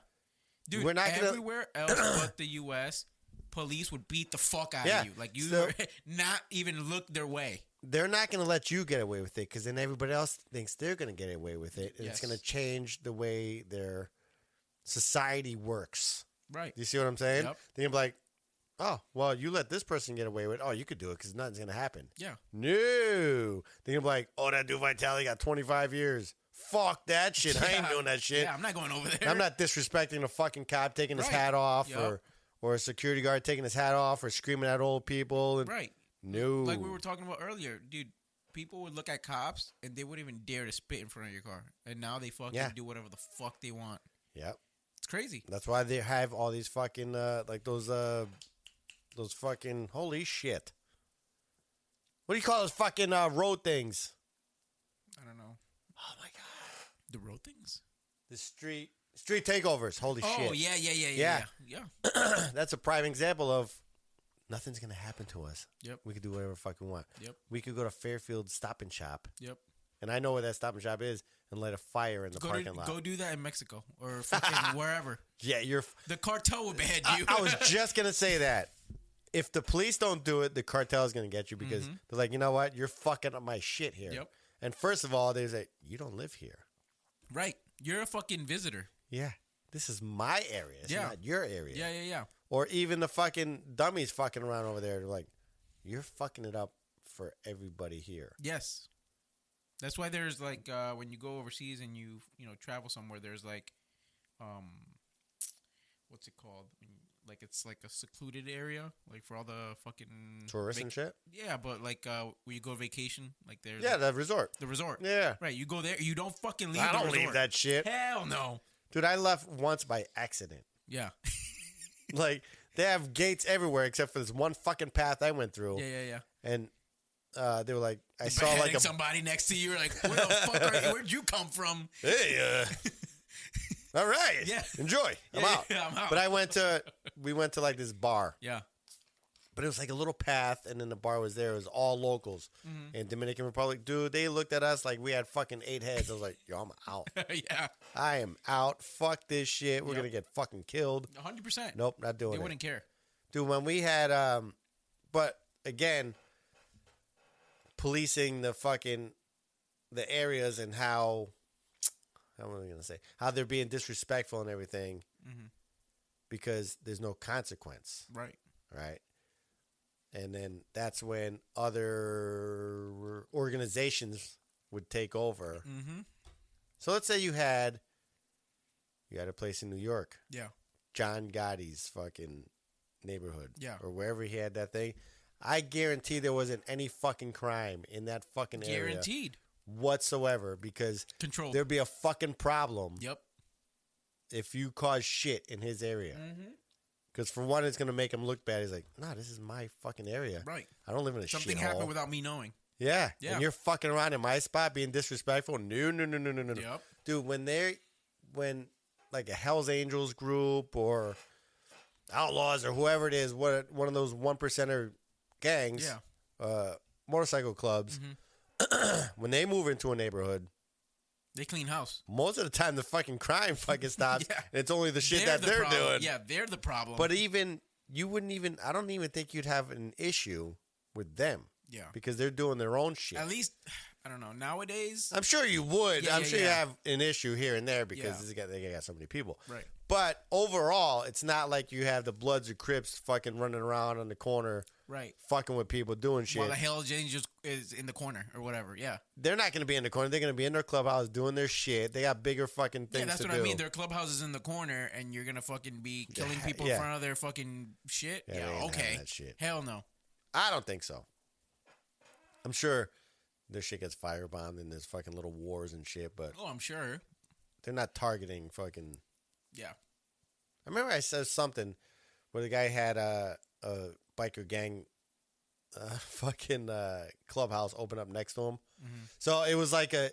Dude, we're not everywhere else but the U.S., police would beat the fuck out of you. Like, you not even look their way. They're not going to let you get away with it because then everybody else thinks they're going to get away with it. And it's going to change the way their society works. Right. Do you see what I'm saying? Yep. Then you're like, oh, well, you let this person get away with it. Oh, you could do it because nothing's going to happen. Yeah. No. Then you're like, oh, that dude Vitali got 25 years. Fuck that shit. I ain't doing that shit. Yeah, I'm not going over there. I'm not disrespecting a fucking cop taking his hat off or a security guard taking his hat off or screaming at old people. And, right. No. Like we were talking about earlier, dude, people would look at cops and they wouldn't even dare to spit in front of your car, and now they fucking do whatever the fuck they want. Yep. It's crazy. That's why they have all these fucking like those fucking holy shit. What do you call those fucking road things? I don't know. Oh my god. The road things? The street takeovers. Holy shit. Oh, yeah. That's a prime example of nothing's going to happen to us. Yep. We could do whatever the fuck we want. Yep. We could go to Fairfield Stop and Shop. Yep. And I know where that Stop and Shop is and light a fire in the parking lot. Go do that in Mexico or fucking wherever. Yeah, The cartel will behead you. I was just going to say that. If the police don't do it, the cartel is going to get you because they're like, you know what? You're fucking up my shit here. Yep. And first of all, they say, you don't live here. Right. You're a fucking visitor. Yeah. This is my area. It's not your area. Yeah. Or even the fucking dummies fucking around over there. They're like, you're fucking it up for everybody here. Yes. That's why there's like when you go overseas and you travel somewhere, there's like what's it called? Like it's like a secluded area, like for all the fucking Tourists and shit? Yeah, but like when you go vacation, like there's the resort. The resort. Yeah. Right. You go there, you don't fucking leave. I the don't resort. leave that shit. Hell no. Dude, I left once by accident. Yeah. Like, they have gates everywhere except for this one fucking path I went through. Yeah. And they were like, I saw Beheading like a somebody next to you. You're like, where the fuck are you? Where'd you come from? Hey, all right. Yeah. Enjoy. I'm out. Yeah, I'm out. But we went to like this bar. Yeah. But it was like a little path, and then the bar was there. It was all locals. In Dominican Republic, dude, they looked at us like we had fucking 8 heads. I was like, yo, I'm out. Yeah. I am out. Fuck this shit. We're going to get fucking killed. 100%. Nope, not doing it. They wouldn't care. Dude, when we had, but again, policing the areas and how am I going to say? How they're being disrespectful and everything because there's no consequence. Right. Right. And then that's when other organizations would take over. So let's say you had a place in New York. Yeah. John Gotti's fucking neighborhood. Yeah. Or wherever he had that thing. I guarantee there wasn't any fucking crime in that fucking area. Guaranteed. Whatsoever. Because Control. there'd be a fucking problem. Yep. If you cause shit in his area. Because for one, it's going to make him look bad. He's like, nah, this is my fucking area. Right. I don't live in a Something shithole. happened without me knowing. Yeah. Yeah. And you're fucking around in my spot being disrespectful. No. Yep. Dude, when like a Hell's Angels group or Outlaws or whoever it is, one of those 1%er gangs, motorcycle clubs, when they move into a neighborhood, they clean house. most of the time the fucking crime fucking stops. Yeah. And it's only the shit They're that the they're problem. doing. Yeah, they're the problem. But I don't even think you'd have an issue with them. Yeah. Because they're doing their own shit. At least, I don't know, nowadays. I'm sure you would. Yeah, I'm yeah, sure you yeah. have an issue here and there because Yeah. they got so many people. Right. But overall, it's not like you have the Bloods or Crips fucking running around on the corner Right. fucking with people doing shit. While the Hell's Angels is in the corner or whatever. Yeah. They're not going to be in the corner. They're going to be in their clubhouse doing their shit. They got bigger fucking things Yeah, that's to what do. I mean. Their clubhouse is in the corner, and you're gonna fucking be killing people yeah. in front of their fucking shit. Yeah, they Yeah, ain't having okay. that shit. Hell no. I don't think so. I'm sure their shit gets firebombed and there's fucking little wars and shit, but Oh, I'm sure. they're not targeting fucking... Yeah. I remember I said something where the guy had a biker gang fucking clubhouse open up next to him. So it was like a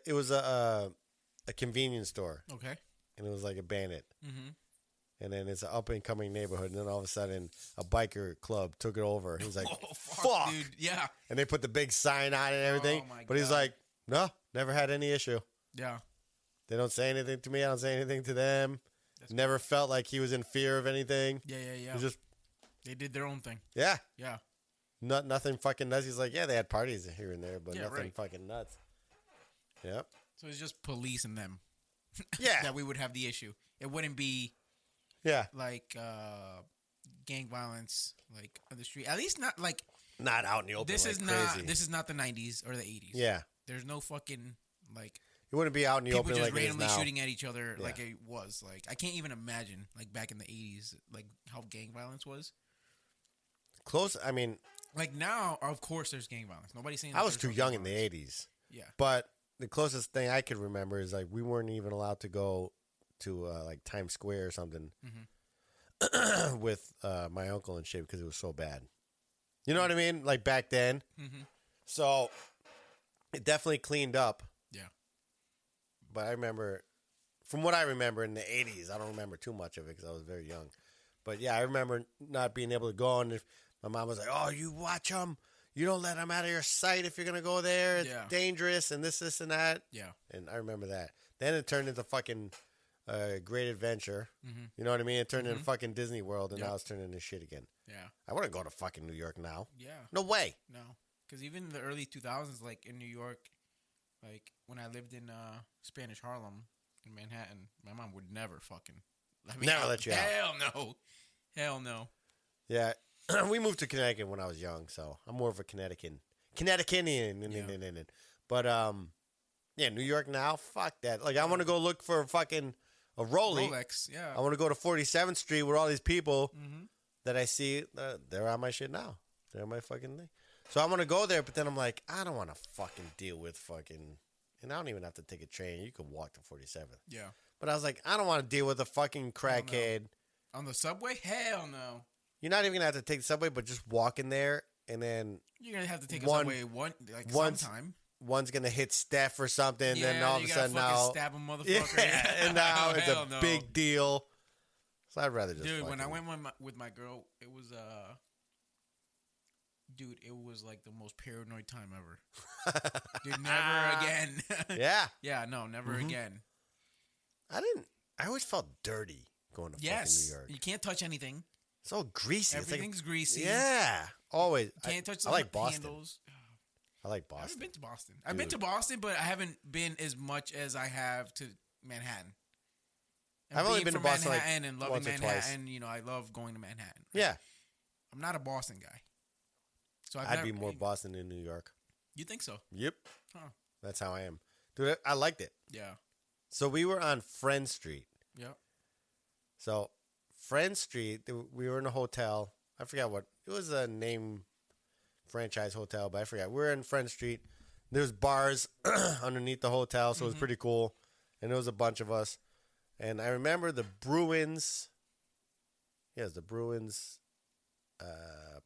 convenience store, Okay. and it was like abandoned. Mm-hmm. And then it's an up and coming neighborhood, and then all of a sudden a biker club took it over. He was like, Oh, "Fuck!" dude. Yeah. And they put the big sign on it and everything. Oh, my but he's God. like, "No, never had any issue. Yeah. They don't say anything to me. I don't say anything to them. Never felt like he was in fear of anything. Yeah. He was just They did their own thing. yeah." Yeah. Nothing fucking nuts. He's like, yeah, they had parties here and there, but Yeah, nothing right. fucking nuts. Yep. So it's just police and them Yeah. that we would have the issue. It wouldn't be Yeah. like gang violence like on the street. At least not like Not out in the open. this like is crazy. not this is not the 90s or the 80s. Yeah. There's no fucking like You wouldn't be out in the people open just like it is randomly now. shooting at each other Yeah. like it was. Like I can't even imagine like back in the 80s like how gang violence was. Close. I mean, Like now, of course, there's gang violence. Nobody's saying I that was there's too no young gang in the violence. 80s. Yeah. But the closest thing I could remember is like we weren't even allowed to go to like Times Square or something with my uncle and shit because it was so bad. You know what I mean? Like back then. Mm-hmm. So it definitely cleaned up. Yeah. But I remember, from what I remember in the 80s, I don't remember too much of it because I was very young. But yeah, I remember not being able to go. And if my mom was like, oh, you watch them. You don't let them out of your sight if you're going to go there. It's dangerous and this, and that. Yeah. And I remember that. Then it turned into fucking Great Adventure. Mm-hmm. You know what I mean? It turned into fucking Disney World, and now it's turning into shit again. Yeah. I want to go to fucking New York now. Yeah. No way. No. Because even in the early 2000s, like in New York, like when I lived in Spanish Harlem in Manhattan, my mom would never fucking let me Never out. let you out. Hell no. Hell no. Yeah. We moved to Connecticut when I was young, so I'm more of a Connecticutian. Yeah. But, yeah, New York now, fuck that. Like, I want to go look for fucking a Rolex, yeah. I want to go to 47th Street with all these people that I see. They're on my shit now. They're on my fucking thing. So I want to go there, but then I'm like, I don't want to fucking deal with fucking... And I don't even have to take a train. You could walk to 47th. Yeah. But I was like, I don't want to deal with a fucking crackhead. On the subway? Hell no. You're not even going to have to take the subway, but just walk in there, and then... You're going to have to take a subway sometime. One's going to hit Steph or something, Yeah, then all of a sudden now... stab a motherfucker. Yeah, and now it's a no. big deal. So I'd rather just Dude, when I fucking- went with my girl, it was... Dude, it was like the most paranoid time ever. Dude, never again. Yeah. Yeah, no, never again. I always felt dirty going to fucking New York. You can't touch anything. It's all greasy. Everything's greasy. Yeah. Always. Can't touch the I like Boston. handles. I like I haven't Boston. been to Boston. I've been to Boston, but I haven't been as much as I have to Manhattan. And I've only being been to from Boston, like, Manhattan and loving once or Manhattan. twice. You know, I love going to Manhattan. Yeah. I'm not a Boston guy. So I'd be more Boston than New York. You think so? Yep. Huh. That's how I am. Dude, I liked it. Yeah. So we were on Friend Street. Yep. So Friend Street, we were in a hotel. I forgot what. It was a name franchise hotel, but I forgot. We were in Friend Street. There's bars underneath the hotel, so it was pretty cool. And there was a bunch of us. And I remember the Bruins. Yes, the Bruins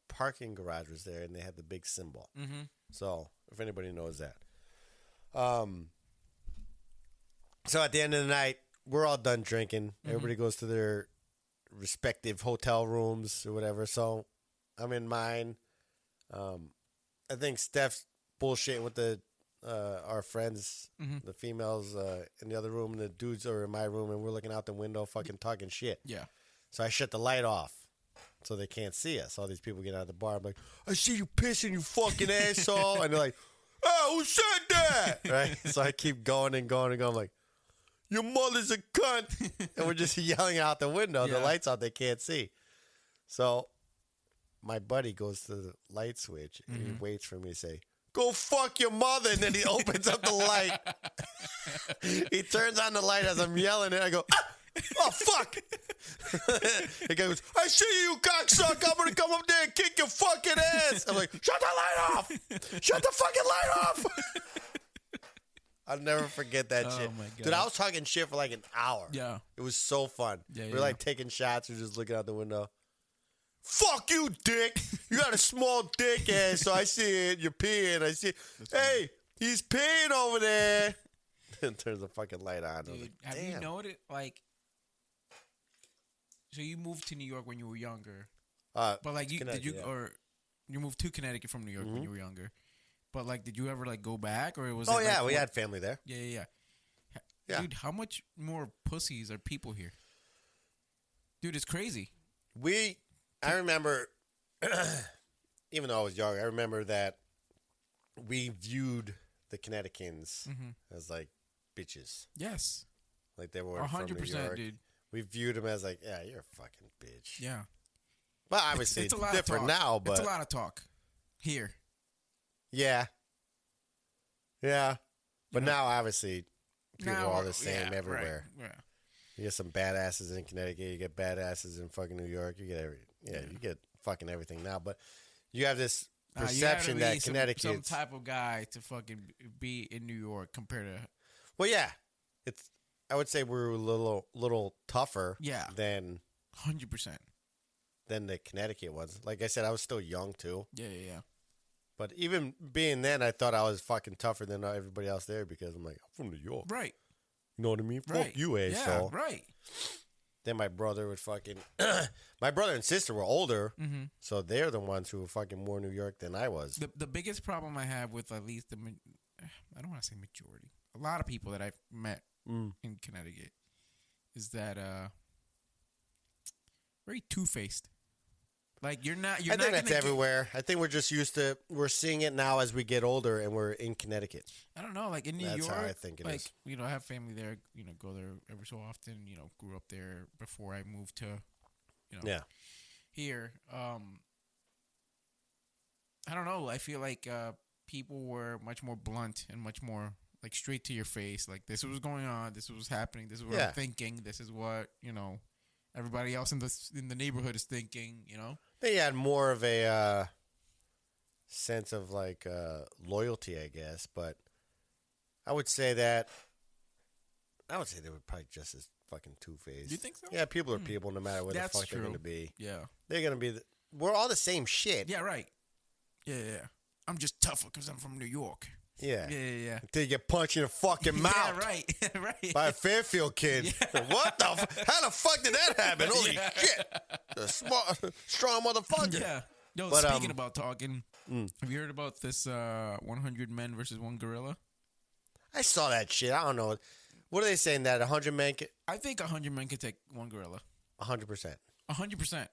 parking garage was there, and they had the big symbol. Mm-hmm. So, if anybody knows that. So, at the end of the night, we're all done drinking. Everybody goes to their respective hotel rooms or whatever. So, I'm in mine. I think Steph's bullshitting with our friends, the females in the other room, and the dudes are in my room, and we're looking out the window fucking talking shit. Yeah. So I shut the light off so they can't see us. All these people get out of the bar. I'm like, I see you pissing, you fucking asshole. And they're like, oh, who said that? Right? So I keep going and going and going. I'm like, your mother's a cunt. And we're just yelling out the window. Yeah. The light's out. They can't see. So my buddy goes to the light switch and he waits for me to say, go fuck your mother. And then he opens up the light. He turns on the light as I'm yelling and I go, ah! Oh, fuck. The guy goes, I see you, cocksucker. I'm going to come up there and kick your fucking ass. I'm like, shut the light off. Shut the fucking light off. I'll never forget that shit. My God. Dude, I was talking shit for like an hour. Yeah. It was so fun. Yeah, we were like taking shots. We were just looking out the window. Fuck you, dick. You got a small dick ass, so I see it. You're peeing. I see it. Hey, he's peeing over there. And turns the fucking light on. Dude, like, have you noticed, like, so you moved to New York when you were younger, but like or you moved to Connecticut from New York when you were younger, but like, did you ever like go back or it was? Oh it, yeah, like, we had family there. Yeah. Yeah. Dude, how much more pussies are people here? Dude, it's crazy. I remember, even though I was young, I remember that we viewed the Connecticutans as like bitches. Yes. Like they were from New 100%, York. dude. We viewed them as like, yeah, you're a fucking bitch. Yeah. But obviously it's it's a lot different of talk. now. But it's a lot of talk here. Yeah. Yeah. But now obviously people Now, are all the same yeah, everywhere. Right. Yeah. You get some badasses in Connecticut. You get badasses in fucking New York. You get you get fucking everything now. But you have this perception you gotta be that Connecticut. some type of guy to fucking be in New York compared to. Well, yeah, it's. I would say we're a little tougher. Yeah. Than 100%. Than the Connecticut ones. Like I said, I was still young too. Yeah. But even being then, I thought I was fucking tougher than everybody else there because I'm like, I'm from New York. Right. You know what I mean? Right. Fuck you, asshole. Yeah, right. Then my brother would fucking... my brother and sister were older, so they're the ones who were fucking more New York than I was. The biggest problem I have with at least I don't want to say majority. A lot of people that I've met in Connecticut is that very two-faced. Like you're not. I think that's everywhere. I think we're just used to. We're seeing it now as we get older, and we're in Connecticut. I don't know. Like in New That's York, how I think it like, is. You know, I have family there. You know, go there every so often. You know, grew up there before I moved to. You know, here. I don't know. I feel like people were much more blunt and much more like straight to your face. Like this was going on. This was happening. This is what I'm thinking. This is what everybody else in the neighborhood is thinking. You know. They had more of a sense of like loyalty, I guess, but I would say they were probably just as fucking two-faced. You think so? Yeah, people are people no matter where the fuck they're going to be. Yeah. They're going to be... we're all the same shit. Yeah, right. Yeah. I'm just tougher because I'm from New York. Yeah. Yeah. Until you get punched in the fucking mouth. Yeah, right. By a Fairfield kid. Yeah. What the... how the fuck did that happen? Holy shit. The strong motherfucker. Yeah. Yo, but, speaking about talking, have you heard about this 100 men versus one gorilla? I saw that shit. I don't know. What are they saying, that 100 men can... I think 100 men could take one gorilla. 100%. 100%.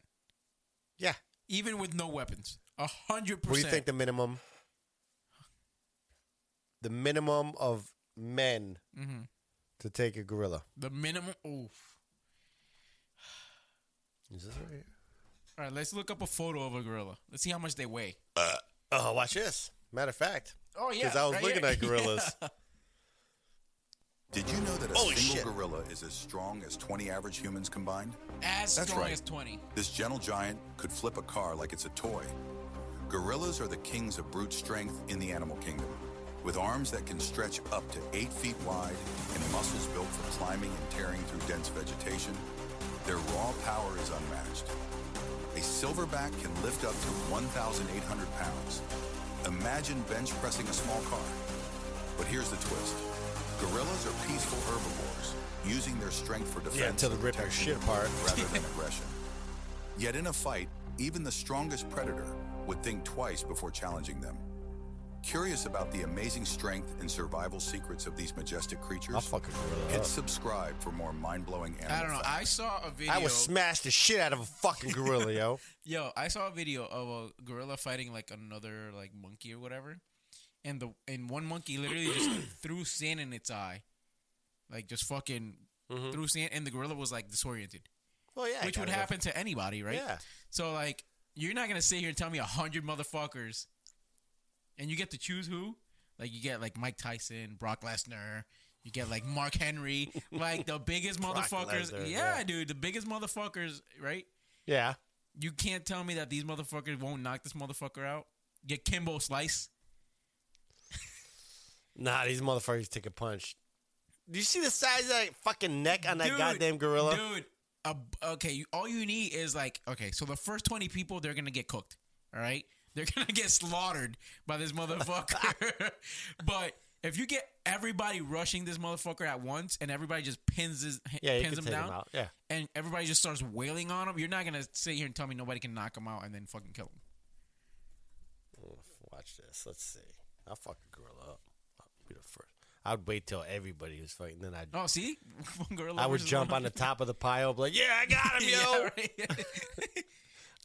Yeah. Even with no weapons. 100%. What do you think the minimum... the minimum of men to take a gorilla? The minimum... Oof. Is this right here? All right, let's look up a photo of a gorilla. Let's see how much they weigh. Watch this. Matter of fact. Oh, yeah. Because I was looking at gorillas. Yeah. Did you know that a single gorilla is as strong as 20 average humans combined? That's strong right. as 20. This gentle giant could flip a car like it's a toy. Gorillas are the kings of brute strength in the animal kingdom. With arms that can stretch up to 8 feet wide and muscles built for climbing and tearing through dense vegetation, their raw power is unmatched. A silverback can lift up to 1,800 pounds. Imagine bench pressing a small car. But here's the twist. Gorillas are peaceful herbivores, using their strength for defense until they rip their shit apart rather than aggression. Yet in a fight, even the strongest predator would think twice before challenging them. Curious about the amazing strength and survival secrets of these majestic creatures? I'll fucking gorilla hit up. subscribe for more mind-blowing animal I don't know. facts. I saw a video. I would smash the shit out of a fucking gorilla, yo. Yo, I saw a video of a gorilla fighting like another like monkey or whatever. And one monkey literally just threw sand in its eye. Like just fucking threw sand, and the gorilla was like disoriented. Well, yeah. Which would happen to anybody, right? Yeah. So like you're not gonna sit here and tell me 100 motherfuckers and you get to choose who? Like you get like Mike Tyson, Brock Lesnar, you get like Mark Henry, like the biggest motherfuckers. Lesnar, yeah, dude, the biggest motherfuckers, right? Yeah. You can't tell me that these motherfuckers won't knock this motherfucker out. Get Kimbo Slice. Nah, these motherfuckers take a punch. Do you see the size of that fucking neck on that goddamn gorilla? Dude, okay, all you need is like, okay, so the first 20 people, they're going to get cooked, all right? They're going to get slaughtered by this motherfucker. But if you get everybody rushing this motherfucker at once and everybody just pins him down and everybody just starts wailing on him, you're not going to sit here and tell me nobody can knock him out and then fucking kill him. Watch this. Let's see. I'll fuck a gorilla up. Be the first. I'd wait till everybody was fighting, then I'd. Oh, see, I would jump on the top of the pile, be like, "Yeah, I got him, yo!" Yeah, right.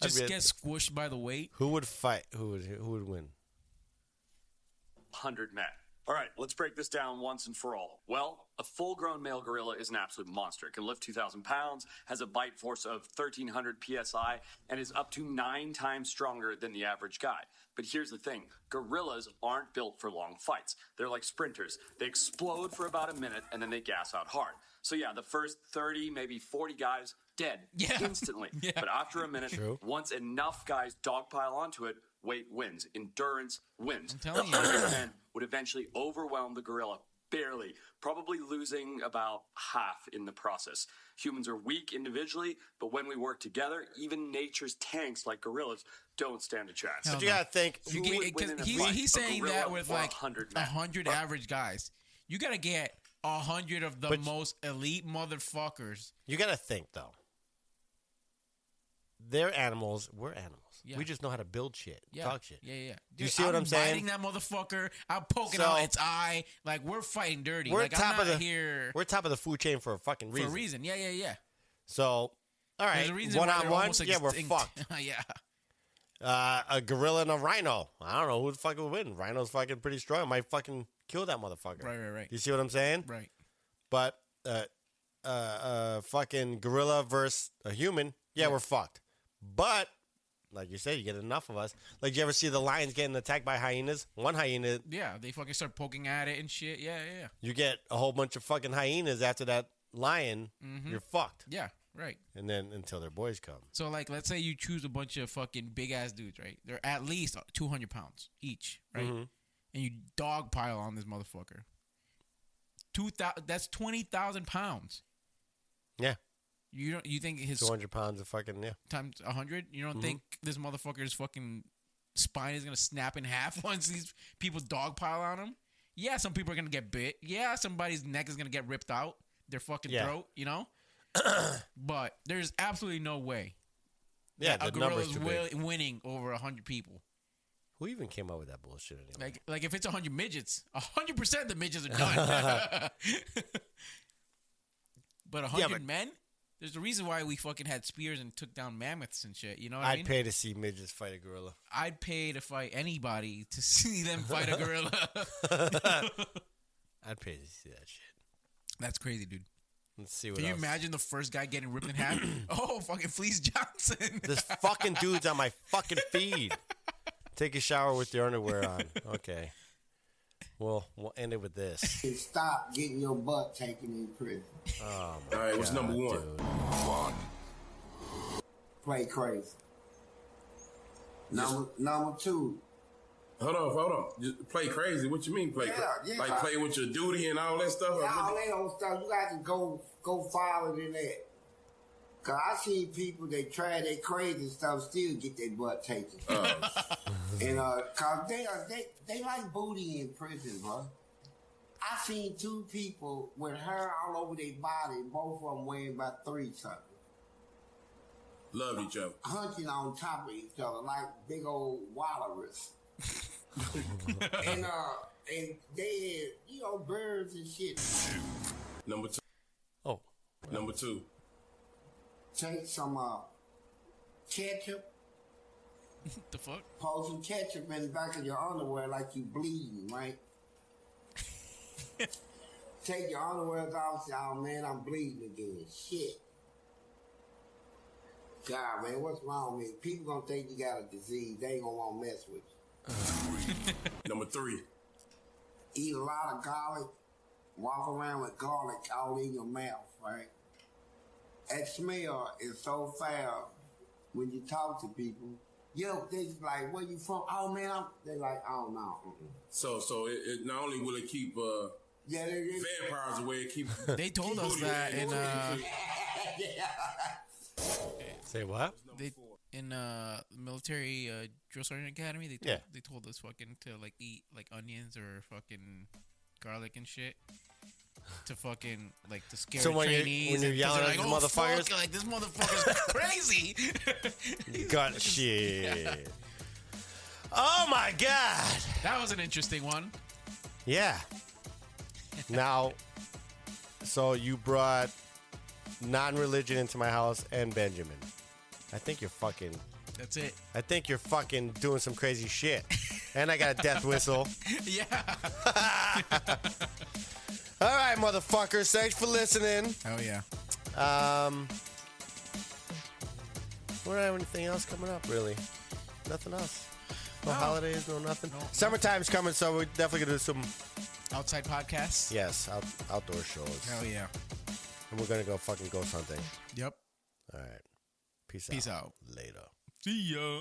Just get squished by the weight. Who would fight? Who would win? 100 men. All right, let's break this down once and for all. Well, a full-grown male gorilla is an absolute monster. It can lift 2,000 pounds, has a bite force of 1,300 psi, and is up to 9 times stronger than the average guy. But here's the thing. Gorillas aren't built for long fights. They're like sprinters. They explode for about a minute, and then they gas out hard. So yeah, the first 30, maybe 40 guys, dead instantly. But after a minute, once enough guys dogpile onto it, weight wins. Endurance wins. I'm telling you. Man would eventually overwhelm the gorilla, barely, probably losing about half in the process. Humans are weak individually, but when we work together, even nature's tanks like gorillas don't stand a chance. But you gotta think. He's saying that with like 100 100 average guys. You gotta get 100 of the most elite motherfuckers. You gotta think though. They're animals. We're animals. Yeah. We just know how to build shit, talk shit. Yeah. Do you see what I'm saying? Biting that motherfucker. I'm poking out its eye. Like, we're fighting dirty. We're like, top I'm not of the here We're top of the food chain for a fucking reason. for a reason. Yeah. So, all right, There's a reason one why on they're one. almost Yeah, we're extinct. fucked. Yeah. A gorilla and a rhino. I don't know who the fuck would win. Rhino's fucking pretty strong. Might fucking kill that motherfucker. Right. You see what I'm saying? Right. But fucking gorilla versus a human. Yeah, we're fucked. But like you said, you get enough of us. Like, you ever see the lions getting attacked by hyenas? One hyena. Yeah, they fucking start poking at it and shit. Yeah. You get a whole bunch of fucking hyenas after that lion. You're fucked. Yeah, right. And then until their boys come. So, like, let's say you choose a bunch of fucking big-ass dudes, right? They're at least 200 pounds each, right? And you dogpile on this motherfucker. That's 20,000 pounds. Yeah. You think his 200 pounds of fucking, times 100? You don't think this motherfucker's fucking spine is going to snap in half once these people dogpile on him? Yeah, some people are going to get bit. Yeah, somebody's neck is going to get ripped out. Their fucking throat, you know? But there's absolutely no way. Yeah, that the a number's gorilla's too big. winning over 100 people. Who even came up with that bullshit anyway? Like if it's 100 midgets, 100% of the midgets are done. But 100 men? There's a reason why we fucking had spears and took down mammoths and shit. You know what I mean? I'd pay to see midgets fight a gorilla. I'd pay to fight anybody to see them fight a gorilla. I'd pay to see that shit. That's crazy, dude. Let's see what Can you else. imagine the first guy getting ripped in half? Oh, fucking Fleece Johnson. This fucking dude's on my fucking feed. Take a shower with your underwear on. Okay. Well, we'll end it with this. Stop getting your butt taken in prison. Oh All right, what's number one? Dude. Play crazy. Number two. Hold on. Just play crazy. What you mean play crazy? Yeah. Like play with your duty and all that stuff? Yeah, all that old stuff. You got to go farther than that. Cause I see people that try that crazy stuff still get their butt taken. And cause they like booty in prison, bro. I seen two people with hair all over their body, both of them weighing about 3 something. Love each other. Hunching on top of each other like big old walrus. and they had, birds and shit. Number two. Oh. Number two. Take some ketchup. The fuck? Pour some ketchup in the back of your underwear like you bleeding, right? Take your underwear off and say, oh man, I'm bleeding again. Shit. God, man, what's wrong with me? People gonna think you got a disease. They ain't gonna want to mess with you. Number three. Eat a lot of garlic. Walk around with garlic all in your mouth, right? That smell is so foul when you talk to people. They like, where you from? Oh man, they like, oh no. So it not only will it keep vampires away, it keep. They told us that in Say what? in military drill sergeant academy. They told us fucking to like eat like onions or fucking garlic and shit. To fucking like to scare trainees. When you're yelling at like, these oh, motherfuckers, fuck, like this motherfucker's crazy. You got shit. Oh my god, that was an interesting one. Yeah. Now, so you brought non-religion into my house and Benjamin. I think you're fucking. That's it. I think you're fucking doing some crazy shit. And I got a death whistle. Yeah. All right, motherfuckers. Thanks for listening. Hell yeah. We don't have anything else coming up, really. Nothing else. No holidays, no nothing. No, Summertime's coming, so we're definitely going to do some... outside podcasts? Yes, outdoor shows. Hell yeah. And we're going to go fucking ghost hunting. Yep. All right. Peace out. Later. See ya.